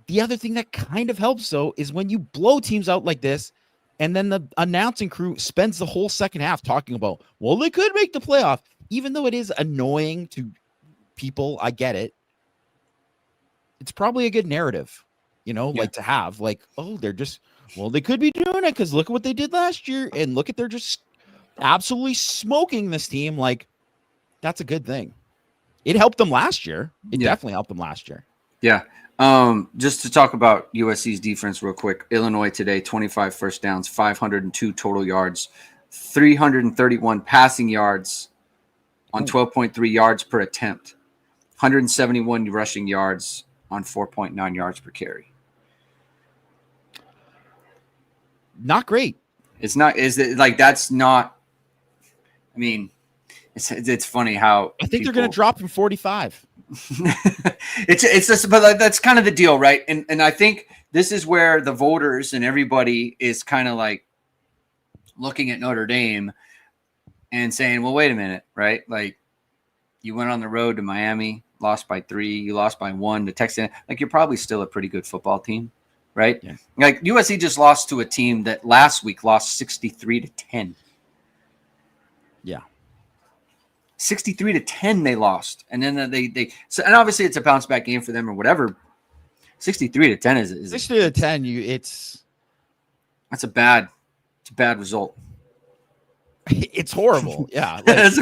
The other thing that kind of helps though is when you blow teams out like this, and then the announcing crew spends the whole second half talking about, well, they could make the playoff, even though it is annoying to people. I get it. It's probably a good narrative, like to have like, oh, they're just, well, they could be doing it because look at what they did last year. And look at, they're just absolutely smoking this team. Like, that's a good thing. It helped them last year. It definitely helped them last year. Yeah. Just to talk about USC's defense real quick. Illinois today, 25 first downs, 502 total yards, 331 passing yards on 12.3 yards per attempt, 171 rushing yards on 4.9 yards per carry. Not great. It's not, is it like, that's not, I mean, it's funny how I think they're going to drop from 45. it's just, but that's kind of the deal, right? And I think this is where the voters and everybody is kind of like looking at Notre Dame and saying, well, wait a minute, right? Like, you went on the road to Miami, lost by 3, you lost by 1 to Texas. Like, you're probably still a pretty good football team, right? Yeah. Like, USC just lost to a team that last week lost 63-10. Yeah. 63-10 they lost. And then they so, and obviously it's a bounce back game for them or whatever. 63-10 is 63-10. That's a bad result. It's horrible. Yeah. Like, that's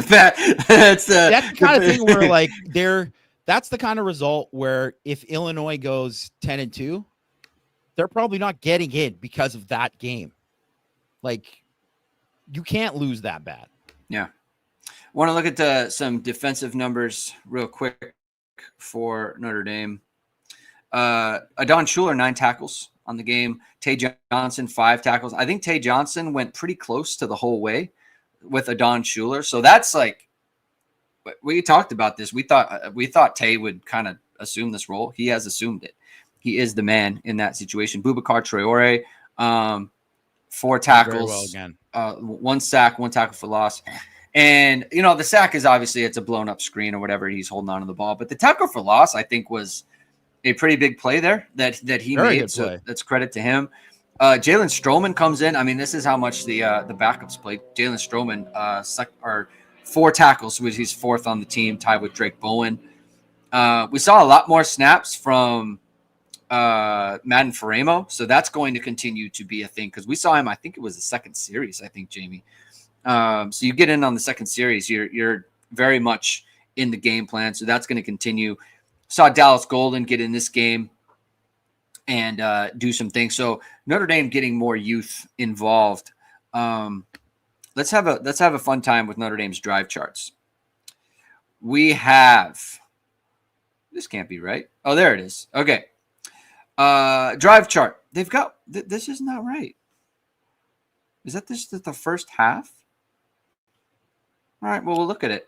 the kind of thing where like that's the kind of result where if Illinois goes 10-2, they're probably not getting in because of that game. Like, you can't lose that bad. Yeah. Want to look at some defensive numbers real quick for Notre Dame. Adon Schuler, 9 tackles on the game. Tay Johnson, 5 tackles. I think Tay Johnson went pretty close to the whole way with Adon Schuler. So that's like, we talked about this. We thought Tay would kind of assume this role. He has assumed it. He is the man in that situation. Boubacar Traore, 4 tackles, very well again. 1 sack, 1 tackle for loss. And, the sack is obviously it's a blown up screen or whatever. He's holding on to the ball. But the tackle for loss, I think, was a pretty big play there that he Very made. So that's credit to him. Jalen Stroman comes in. I mean, this is how much the backups played. Jalen Stroman, 4 tackles, which he's 4th on the team, tied with Drake Bowen. We saw a lot more snaps from Madden Faremo. So that's going to continue to be a thing because we saw him, I think it was the second series, Jamie. So you get in on the second series, you're very much in the game plan. So that's going to continue. Saw Dallas Golden get in this game and do some things. So Notre Dame getting more youth involved. Let's have a fun time with Notre Dame's drive charts. We have, this can't be right. Oh, there it is. Okay. Drive chart. They've got, this is not right. Is that this the first half? All right, well, we'll look at it.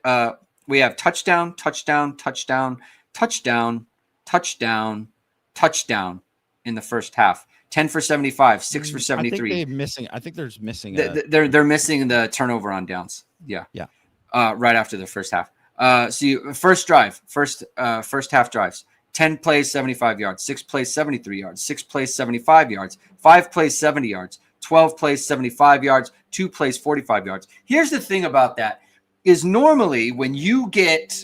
We have touchdown, touchdown, touchdown, touchdown, touchdown, touchdown in the first half. 10 for 75, 6 for 73. I think there's missing. They're missing the turnover on downs. Yeah. Right after the first half. First half drives. 10 plays, 75 yards. 6 plays, 73 yards. 6 plays, 75 yards. 5 plays, 70 yards. 12 plays, 75 yards. 2 plays, 45 yards. Here's the thing about that is normally when you get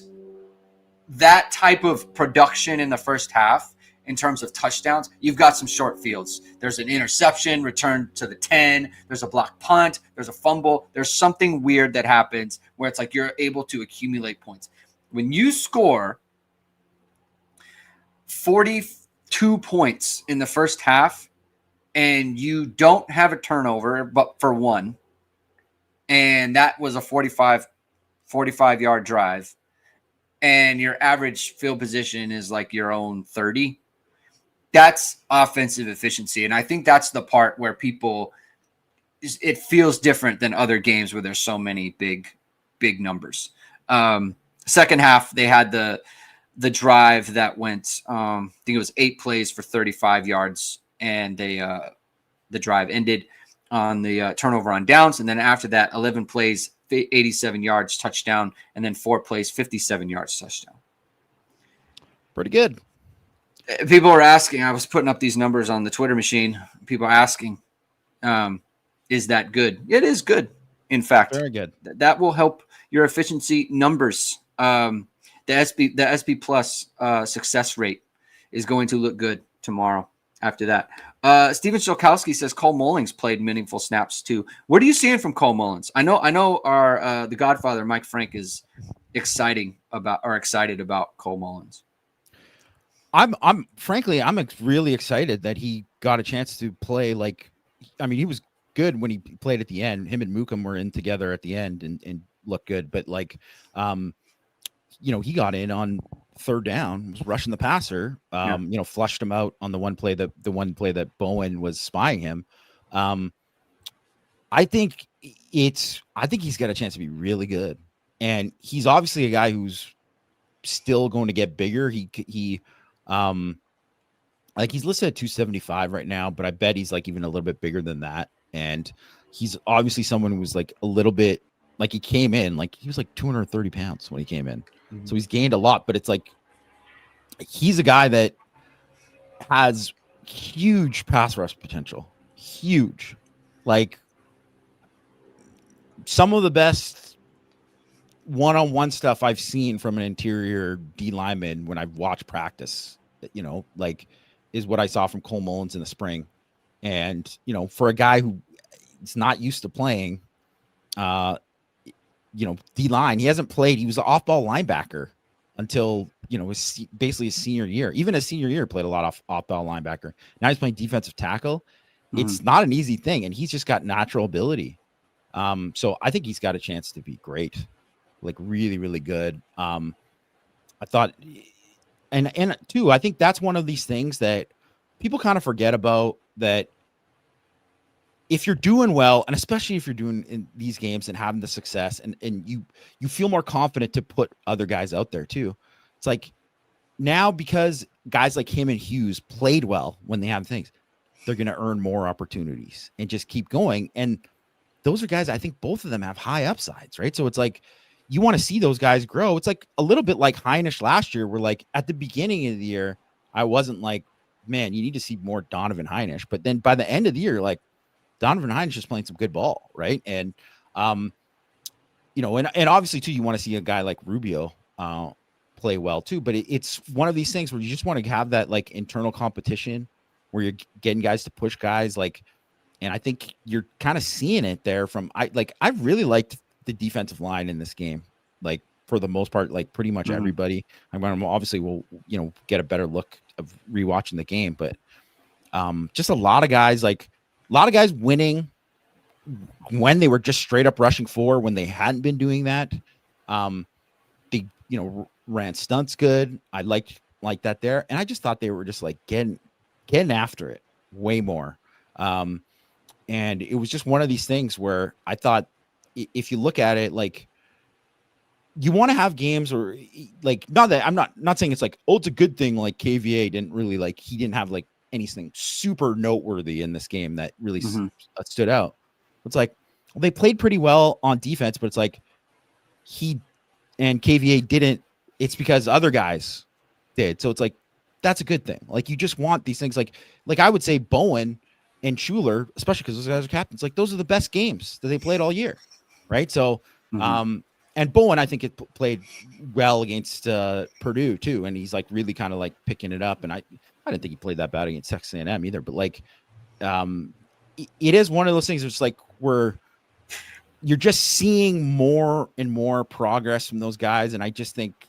that type of production in the first half in terms of touchdowns, you've got some short fields. There's an interception, return to the 10. There's a block punt. There's a fumble. There's something weird that happens where it's like you're able to accumulate points. When you score 42 points in the first half and you don't have a turnover but for 1, and that was a 45-yard drive, and your average field position is like your own 30, that's offensive efficiency. And I think that's the part where people it feels different than other games where there's so many big numbers. Second half, they had the drive that went, I think it was 8 plays for 35 yards, and the drive ended on the turnover on downs. And then after that, 11 plays, 87 yards, touchdown, and then 4 plays, 57 yards, touchdown. Pretty good. People are asking, I was putting up these numbers on the Twitter machine. People are asking, is that good? It is good. In fact, very good. That will help your efficiency numbers. The SB plus success rate is going to look good tomorrow. After that, Steven Shulkowski says Cole Mullings played meaningful snaps too. What are you seeing from Cole Mullings? I know our the Godfather Mike Frank is excited about Cole Mullings. I'm frankly really excited that he got a chance to play. Like, I mean, he was good when he played at the end. Him and Mookum were in together at the end and looked good. But like, he got in on third down, was rushing the passer, flushed him out on the one play that Bowen was spying him. I think he's got a chance to be really good. And he's obviously a guy who's still going to get bigger. He's listed at 275 right now, but I bet he's like even a little bit bigger than that. And he's obviously someone who was like a little bit, like he came in, like he was like 230 pounds when he came in. Mm-hmm. So he's gained a lot, but it's like, he's a guy that has huge pass rush potential. Huge. Like some of the best one-on-one stuff I've seen from an interior D lineman when I've watched practice, is what I saw from Cole Mullins in the spring. And, for a guy who is not used to playing, D-line, he hasn't played. He was an off-ball linebacker until, basically his senior year. Even his senior year, played a lot of off-ball linebacker. Now he's playing defensive tackle. Mm-hmm. It's not an easy thing, and he's just got natural ability. So I think he's got a chance to be great, like really, really good. I thought, and too, I think that's one of these things that people kind of forget about, that if you're doing well, and especially if you're doing in these games and having the success, and you feel more confident to put other guys out there too. It's like now, because guys like him and Hughes played well when they have things, they're going to earn more opportunities and just keep going. And those are guys, I think both of them have high upsides, right? So it's like, you want to see those guys grow. It's like a little bit like Heinisch last year, where like at the beginning of the year, I wasn't like, man, you need to see more Donovan Heinisch. But then by the end of the year, like Donovan Heinisch is playing some good ball, right? And, and obviously too, you want to see a guy like Rubio play well too. But it's one of these things where you just want to have that like internal competition where you're getting guys to push guys, like, and I think you're kind of seeing it there I really liked the defensive line in this game, like for the most part, like pretty much everybody. I'm obviously we'll get a better look of rewatching the game, but just a lot of guys winning when they were just straight up rushing for, when they hadn't been doing that. They ran stunts good. I liked that there, and I just thought they were just like getting after it way more. And it was just one of these things where I thought, if you look at it, like, you want to have games where, like, not that I'm not saying it's like, oh, it's a good thing, like KVA didn't really, like, he didn't have like anything super noteworthy in this game that really stood out. It's like, well, they played pretty well on defense, but it's like he and KVA didn't. It's because other guys did. So it's like, that's a good thing. Like, you just want these things, like I would say Bowen and Schuler, especially because those guys are captains, like those are the best games that they played all year. Right. So, and Bowen, I think it played well against Purdue too. And he's like really kind of like picking it up. And I didn't think he played that bad against Texas A&M either, but like, it is one of those things. It's like, where you're just seeing more and more progress from those guys. And I just think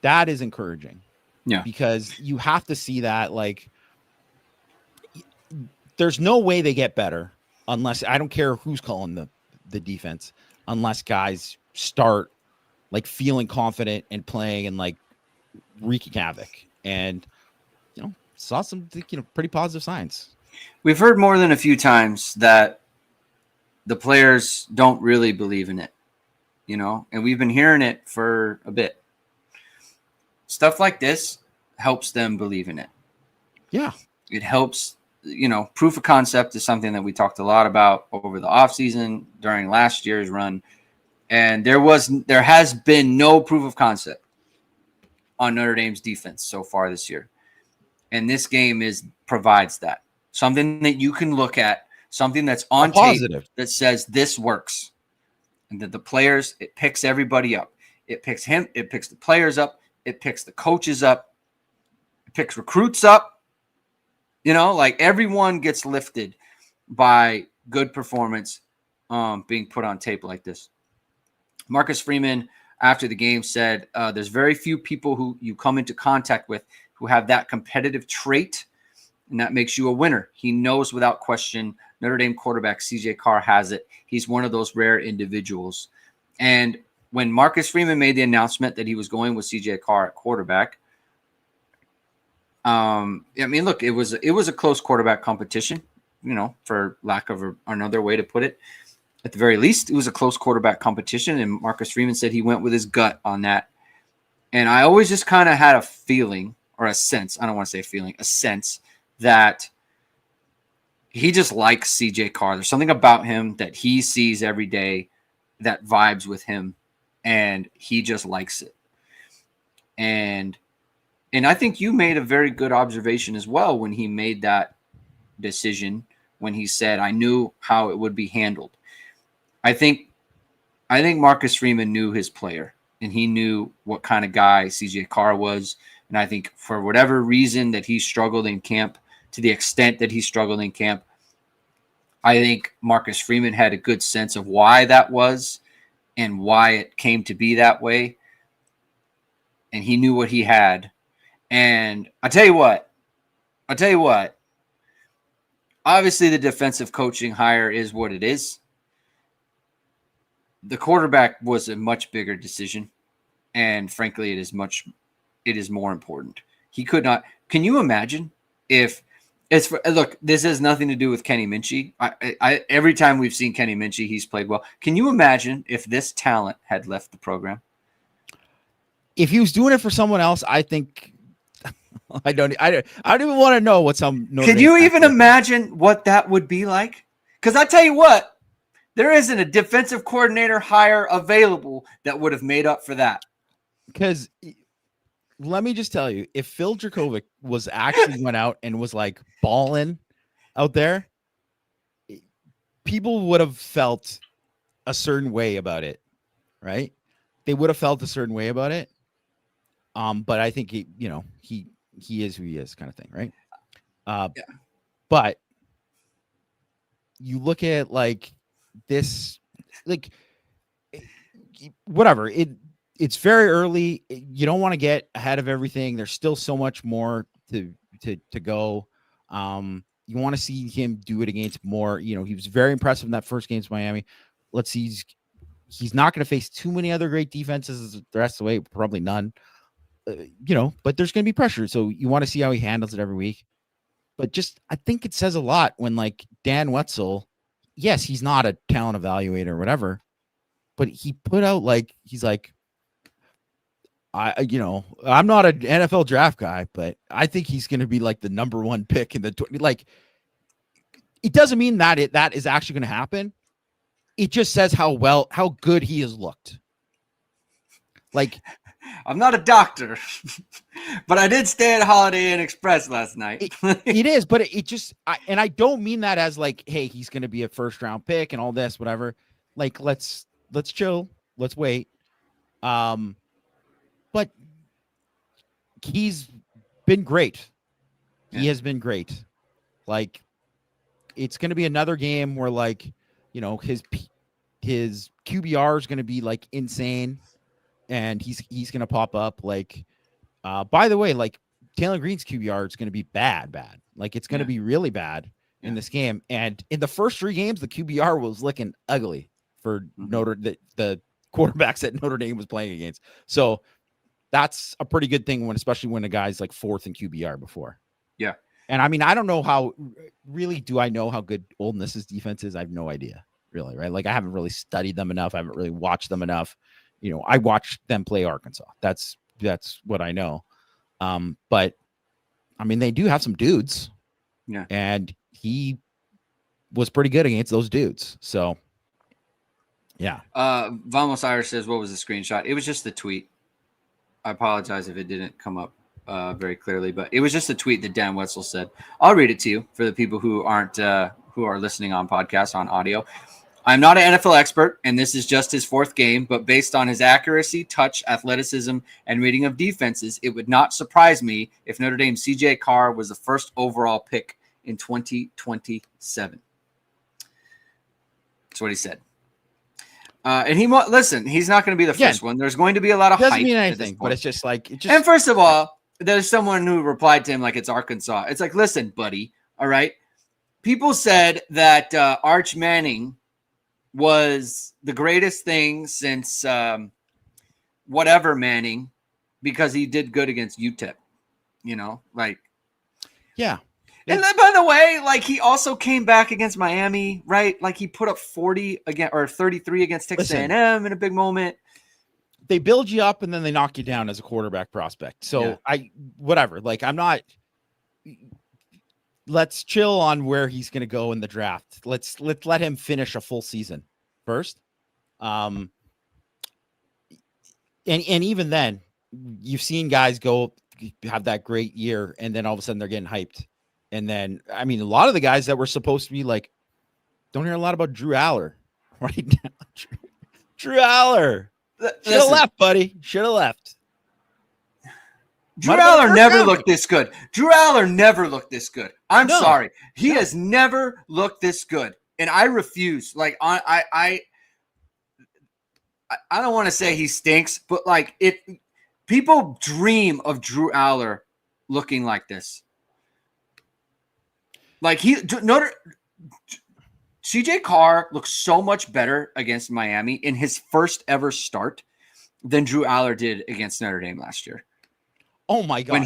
that is encouraging. Yeah. Because you have to see that, like, there's no way they get better unless, I don't care who's calling the defense, unless guys start like feeling confident and playing and like wreaking havoc. And, saw some, pretty positive signs. We've heard more than a few times that the players don't really believe in it, and we've been hearing it for a bit. Stuff like this helps them believe in it. Yeah. It helps, proof of concept is something that we talked a lot about over the offseason during last year's run. And there has been no proof of concept on Notre Dame's defense so far this year. And this game provides that. Something that you can look at, something that's on tape that says this works. And that the players, it picks everybody up. It picks him, it picks the players up, it picks the coaches up, it picks recruits up. Like everyone gets lifted by good performance being put on tape like this. Marcus Freeman, after the game, said there's very few people who you come into contact with who have that competitive trait, and that makes you a winner. He knows without question Notre Dame quarterback CJ Carr has it. He's one of those rare individuals. And when Marcus Freeman made the announcement that he was going with CJ Carr at quarterback, look, it was a close quarterback competition, for lack of another way to put it. At the very least, it was a close quarterback competition, and Marcus Freeman said he went with his gut on that. And I always just kind of had a feeling or a sense, I don't want to say feeling, a sense that he just likes CJ Carr. There's something about him that he sees every day that vibes with him, and he just likes it. And I think you made a very good observation as well when he made that decision, when he said, I knew how it would be handled. I think Marcus Freeman knew his player, and he knew what kind of guy CJ Carr was. And I think for whatever reason that he struggled in camp, to the extent that he struggled in camp, I think Marcus Freeman had a good sense of why that was and why it came to be that way. And he knew what he had. And I'll tell you what, obviously the defensive coaching hire is what it is. The quarterback was a much bigger decision. And frankly, it is more important. He could not, can you imagine if look, this has nothing to do with Kenny Minchie. Every time we've seen Kenny Minchie, he's played well. Can you imagine if this talent had left the program? If he was doing it for someone else, I think I don't even want to know what some. Can you even imagine what that would be like? Because I tell you what, there isn't a defensive coordinator hire available that would have made up for that. Because let me just tell you, if Phil Dracovic was actually went out and was like balling out there, people would have felt a certain way about it, right? They would have felt a certain way about it. But I think he is who he is, kind of thing, right? Yeah. But you look at like this, like whatever it's very early. You don't want to get ahead of everything. There's still so much more to go. You want to see him do it against more. He was very impressive in that first game to Miami. Let's see. He's not going to face too many other great defenses the rest of the way. Probably none. But there's going to be pressure. So you want to see how he handles it every week. But I think it says a lot when like Dan Wetzel, yes, he's not a talent evaluator or whatever, but he put out he's like, I'm not an NFL draft guy, but I think he's going to be like the number one pick in the 20. Like, it doesn't mean that that is actually going to happen. It just says how good he has looked. Like, I'm not a doctor, but I did stay at Holiday Inn Express last night. It is, but and I don't mean that as like, hey, he's going to be a first round pick and all this, whatever. Like, let's chill. Let's wait. But he's been great. He has been great. Like, it's going to be another game where like, his QBR is going to be like insane. And he's going to pop up like, by the way, like Taylen Green's QBR is going to be bad. Like it's going to be really bad in this game. And in the first 3 games, the QBR was looking ugly for the quarterbacks that Notre Dame was playing against. So that's a pretty good thing especially when a guy's like 4th in QBR before. Yeah. And I mean, I don't know how really do I know how good Ole Miss's defense is? I have no idea, really, right? Like I haven't really studied them enough. I haven't really watched them enough. I watched them play Arkansas. That's what I know. But I mean, they do have some dudes. Yeah. And he was pretty good against those dudes. So yeah. Vamos Irish says, what was the screenshot? It was just the tweet. I apologize if it didn't come up very clearly, but it was just a tweet that Dan Wetzel said. I'll read it to you for the people who are listening on podcasts on audio. I'm not an NFL expert, and this is just his 4th game, but based on his accuracy, touch, athleticism, and reading of defenses, it would not surprise me if Notre Dame's CJ Carr was the first overall pick in 2027. That's what he said. And he's not going to be the first one. There's going to be a lot of hype. Doesn't mean anything, but it's just like And first of all, there's someone who replied to him like it's Arkansas. It's like, listen, buddy, all right? People said that Arch Manning was the greatest thing since whatever Manning because he did good against UTEP, yeah. And then, by the way, like he also came back against Miami, right? Like he put up 40 again or 33 against Texas A&M in a big moment. They build you up and then they knock you down as a quarterback prospect. So whatever. Like I'm not. Let's chill on where he's going to go in the draft. Let's let him finish a full season first. And even then, you've seen guys go have that great year, and then all of a sudden they're getting hyped. And then, I mean, a lot of the guys that were supposed to be like, don't hear a lot about Drew Aller right now. Drew Aller should have left, buddy. Should have left. Drew Aller never looked this good. Drew Aller never looked this good. I'm sorry. He has never looked this good. And I refuse. Like, I don't want to say he stinks, but like people dream of Drew Aller looking like this. Like CJ Carr looks so much better against Miami in his first ever start than Drew Aller did against Notre Dame last year. Oh my God. When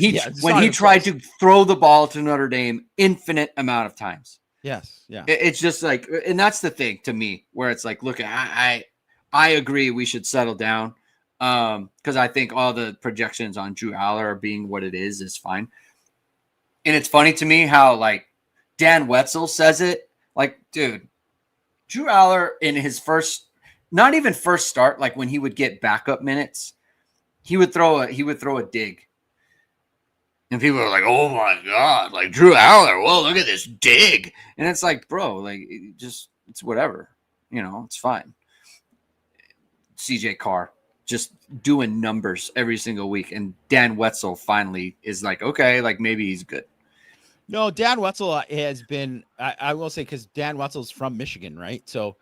he tried to throw the ball to Notre Dame infinite amount of times. Yes. Yeah. It's just like, and that's the thing to me where it's like, look, I agree we should settle down. Because I think all the projections on Drew Aller being what it is fine. And it's funny to me how like Dan Wetzel says it, like, dude, Drew Aller in his not even first start, like when he would get backup minutes, he would throw a dig. And people are like, oh my God, like Drew Aller, whoa, look at this dig. And it's like, bro, like it's whatever, it's fine. CJ Carr just doing numbers every single week. And Dan Wetzel finally is like, okay, like maybe he's good. No, Dan Wetzel has been, I will say, because Dan Wetzel's from Michigan, right? So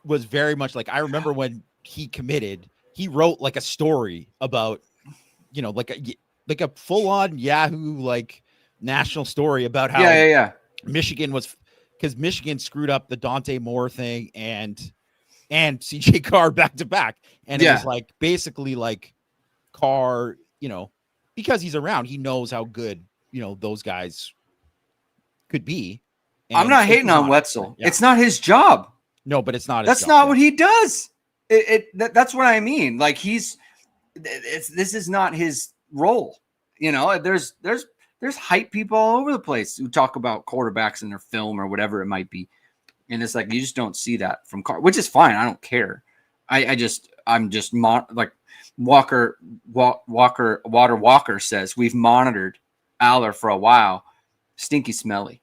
was very much like, I remember when he committed, he wrote like a story about, like a full on Yahoo, like national story about how Michigan was, because Michigan screwed up the Dante Moore thing and CJ Carr back to back. And it was like, basically like Carr, because he's around, he knows how good, those guys could be. And I'm not hating on Wetzel. Yeah. It's not his job. No, but it's not. That's not what he does. That's what I mean. Like this is not his role. There's hype people all over the place who talk about quarterbacks in their film or whatever it might be. And it's like, you just don't see that from Carr, which is fine. I don't care. Like Walker says, we've monitored Aller for a while. Stinky smelly.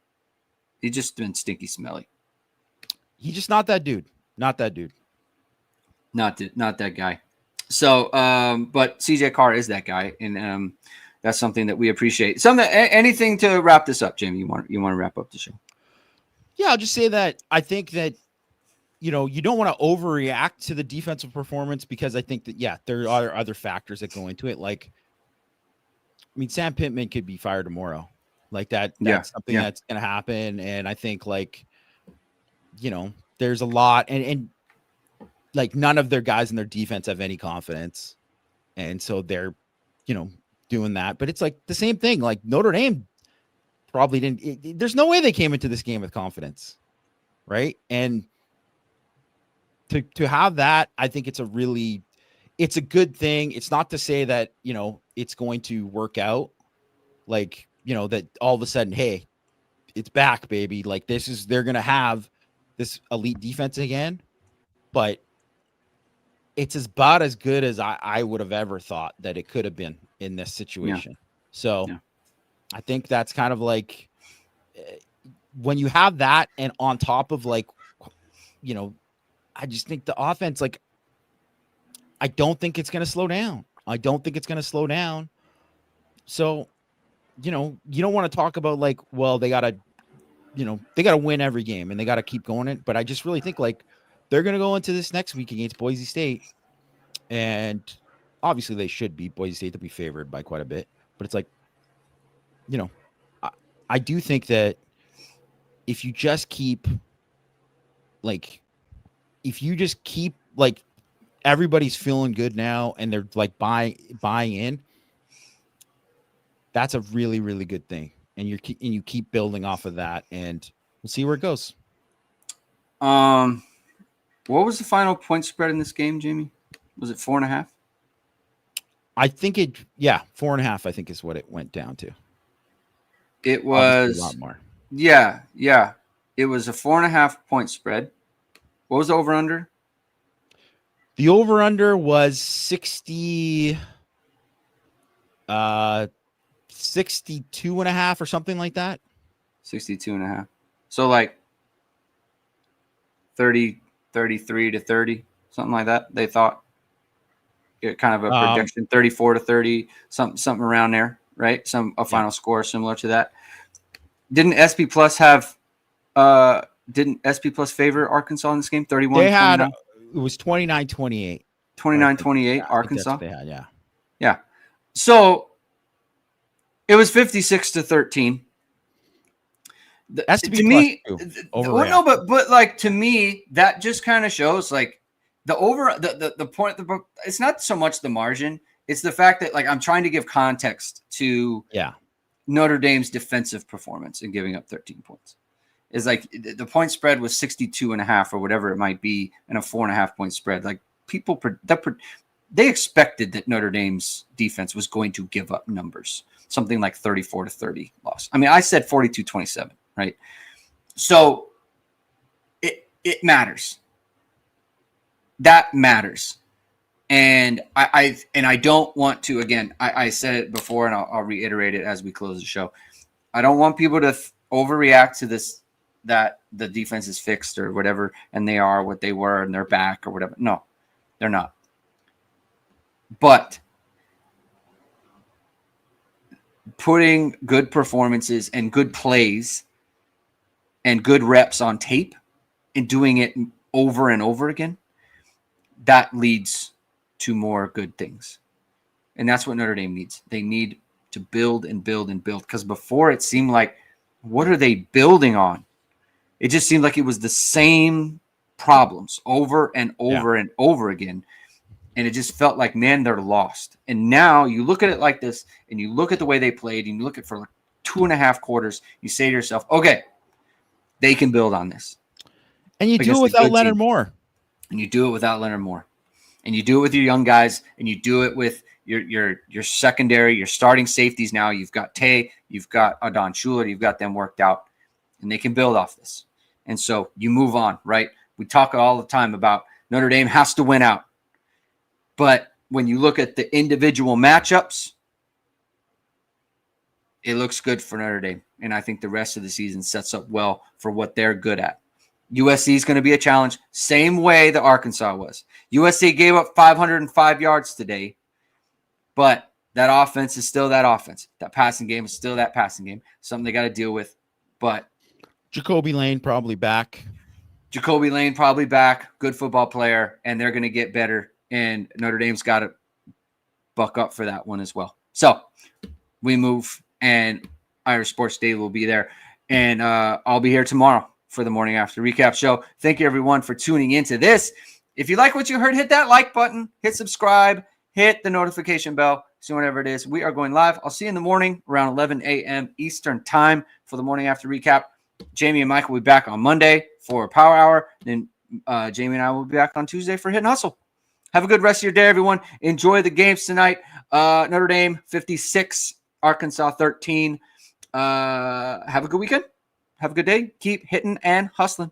He's just been stinky smelly. He's just not that dude. Not that dude. Not that guy. So, but CJ Carr is that guy, and that's something that we appreciate. Anything to wrap this up, Jim? You want to wrap up the show? Yeah, I'll just say that I think that you don't want to overreact to the defensive performance because I think that there are other factors that go into it. Like, I mean, Sam Pittman could be fired tomorrow. Like that's something that's going to happen, and I think like there's a lot and like none of their guys in their defense have any confidence. And so they're, doing that, but it's like the same thing. Like Notre Dame probably didn't. There's no way they came into this game with confidence, right? And to have that, I think it's a good thing. It's not to say that, it's going to work out, like, that all of a sudden, hey, it's back, baby. Like, they're going to have this elite defense again, but it's about as good as I would have ever thought that it could have been in this situation. So I think that's kind of like, when you have that, and on top of, like, I just think the offense, like, I don't think it's going to slow down. So, you don't want to talk about, like, well, they got to win every game and they got to keep going it. But I just really think, like, they're going to go into this next week against Boise State. And obviously they should beat Boise State to be favored by quite a bit. But it's like, I do think that if you just keep, like, everybody's feeling good now and they're, like, buying in, that's a really, really good thing. And you keep building off of that, and we'll see where it goes. What was the final point spread in this game, Jamie? Was it 4.5? I think 4.5, I think, is what it went down to. It was obviously a lot more. Yeah. It was a 4.5 point spread. What was the over under? The over under was 60, 62.5 or something like that. 62.5. So like 33 to 30, something like that. They thought kind of a prediction, 34 to 30, something around there, right? A final score similar to that. Didn't SP Plus favor Arkansas in this game? 31. They had, it was 29-28. 29-28 Arkansas. They had, yeah. So it was 56-13. That's to me. Well, no, but like, to me, that just kind of shows, like, the point. It's not so much the margin; it's the fact that, like, I'm trying to give context to Notre Dame's defensive performance and giving up 13 points. Is like the point spread was 62.5 or whatever it might be, and a 4.5 point spread. Like, people they expected that Notre Dame's defense was going to give up numbers, something like 34 to 30 loss. I mean, I said 42-27, right? So it matters. That matters. And I don't want to, again, I said it before, and I'll reiterate it as we close the show. I don't want people to overreact to this, that the defense is fixed or whatever, and they are what they were and they're back or whatever. No, they're not. But putting good performances and good plays and good reps on tape and doing it over and over again, that leads to more good things. And that's what Notre Dame needs. They need to build and build and build, because before it seemed like, what are they building on? It just seemed like it was the same problems over and over and over again. And it just felt like, man, they're lost. And now you look at it like this, and you look at the way they played, and you look at for like 2.5 quarters, you say to yourself, okay, they can build on this. And you do it without Leonard Moore. And you do it without Leonard Moore. And you do it with your young guys, and you do it with your secondary, your starting safeties. Now you've got Tay, you've got Adon Schuler, you've got them worked out, and they can build off this. And so you move on, right? We talk all the time about Notre Dame has to win out. But when you look at the individual matchups, it looks good for Notre Dame. And I think the rest of the season sets up well for what they're good at. USC is going to be a challenge, same way that Arkansas was. USC gave up 505 yards today, but that offense is still that offense. That passing game is still that passing game. Something they got to deal with. But Jacoby Lane probably back. Good football player, and they're going to get better. And Notre Dame's got to buck up for that one as well. So we move, and Irish Sports Daily will be there. And I'll be here tomorrow for the Morning After Recap show. Thank you, everyone, for tuning into this. If you like what you heard, hit that like button, hit subscribe, hit the notification bell So whenever it is, we are going live. I'll see you in the morning around 11 a.m. Eastern time for the morning after recap. Jamie and Mike will be back on Monday for a power hour. Then Jamie and I will be back on Tuesday for Hit and Hustle. Have a good rest of your day, everyone. Enjoy the games tonight. Notre Dame 56, Arkansas 13. Have a good weekend. Have a good day. Keep hitting and hustling.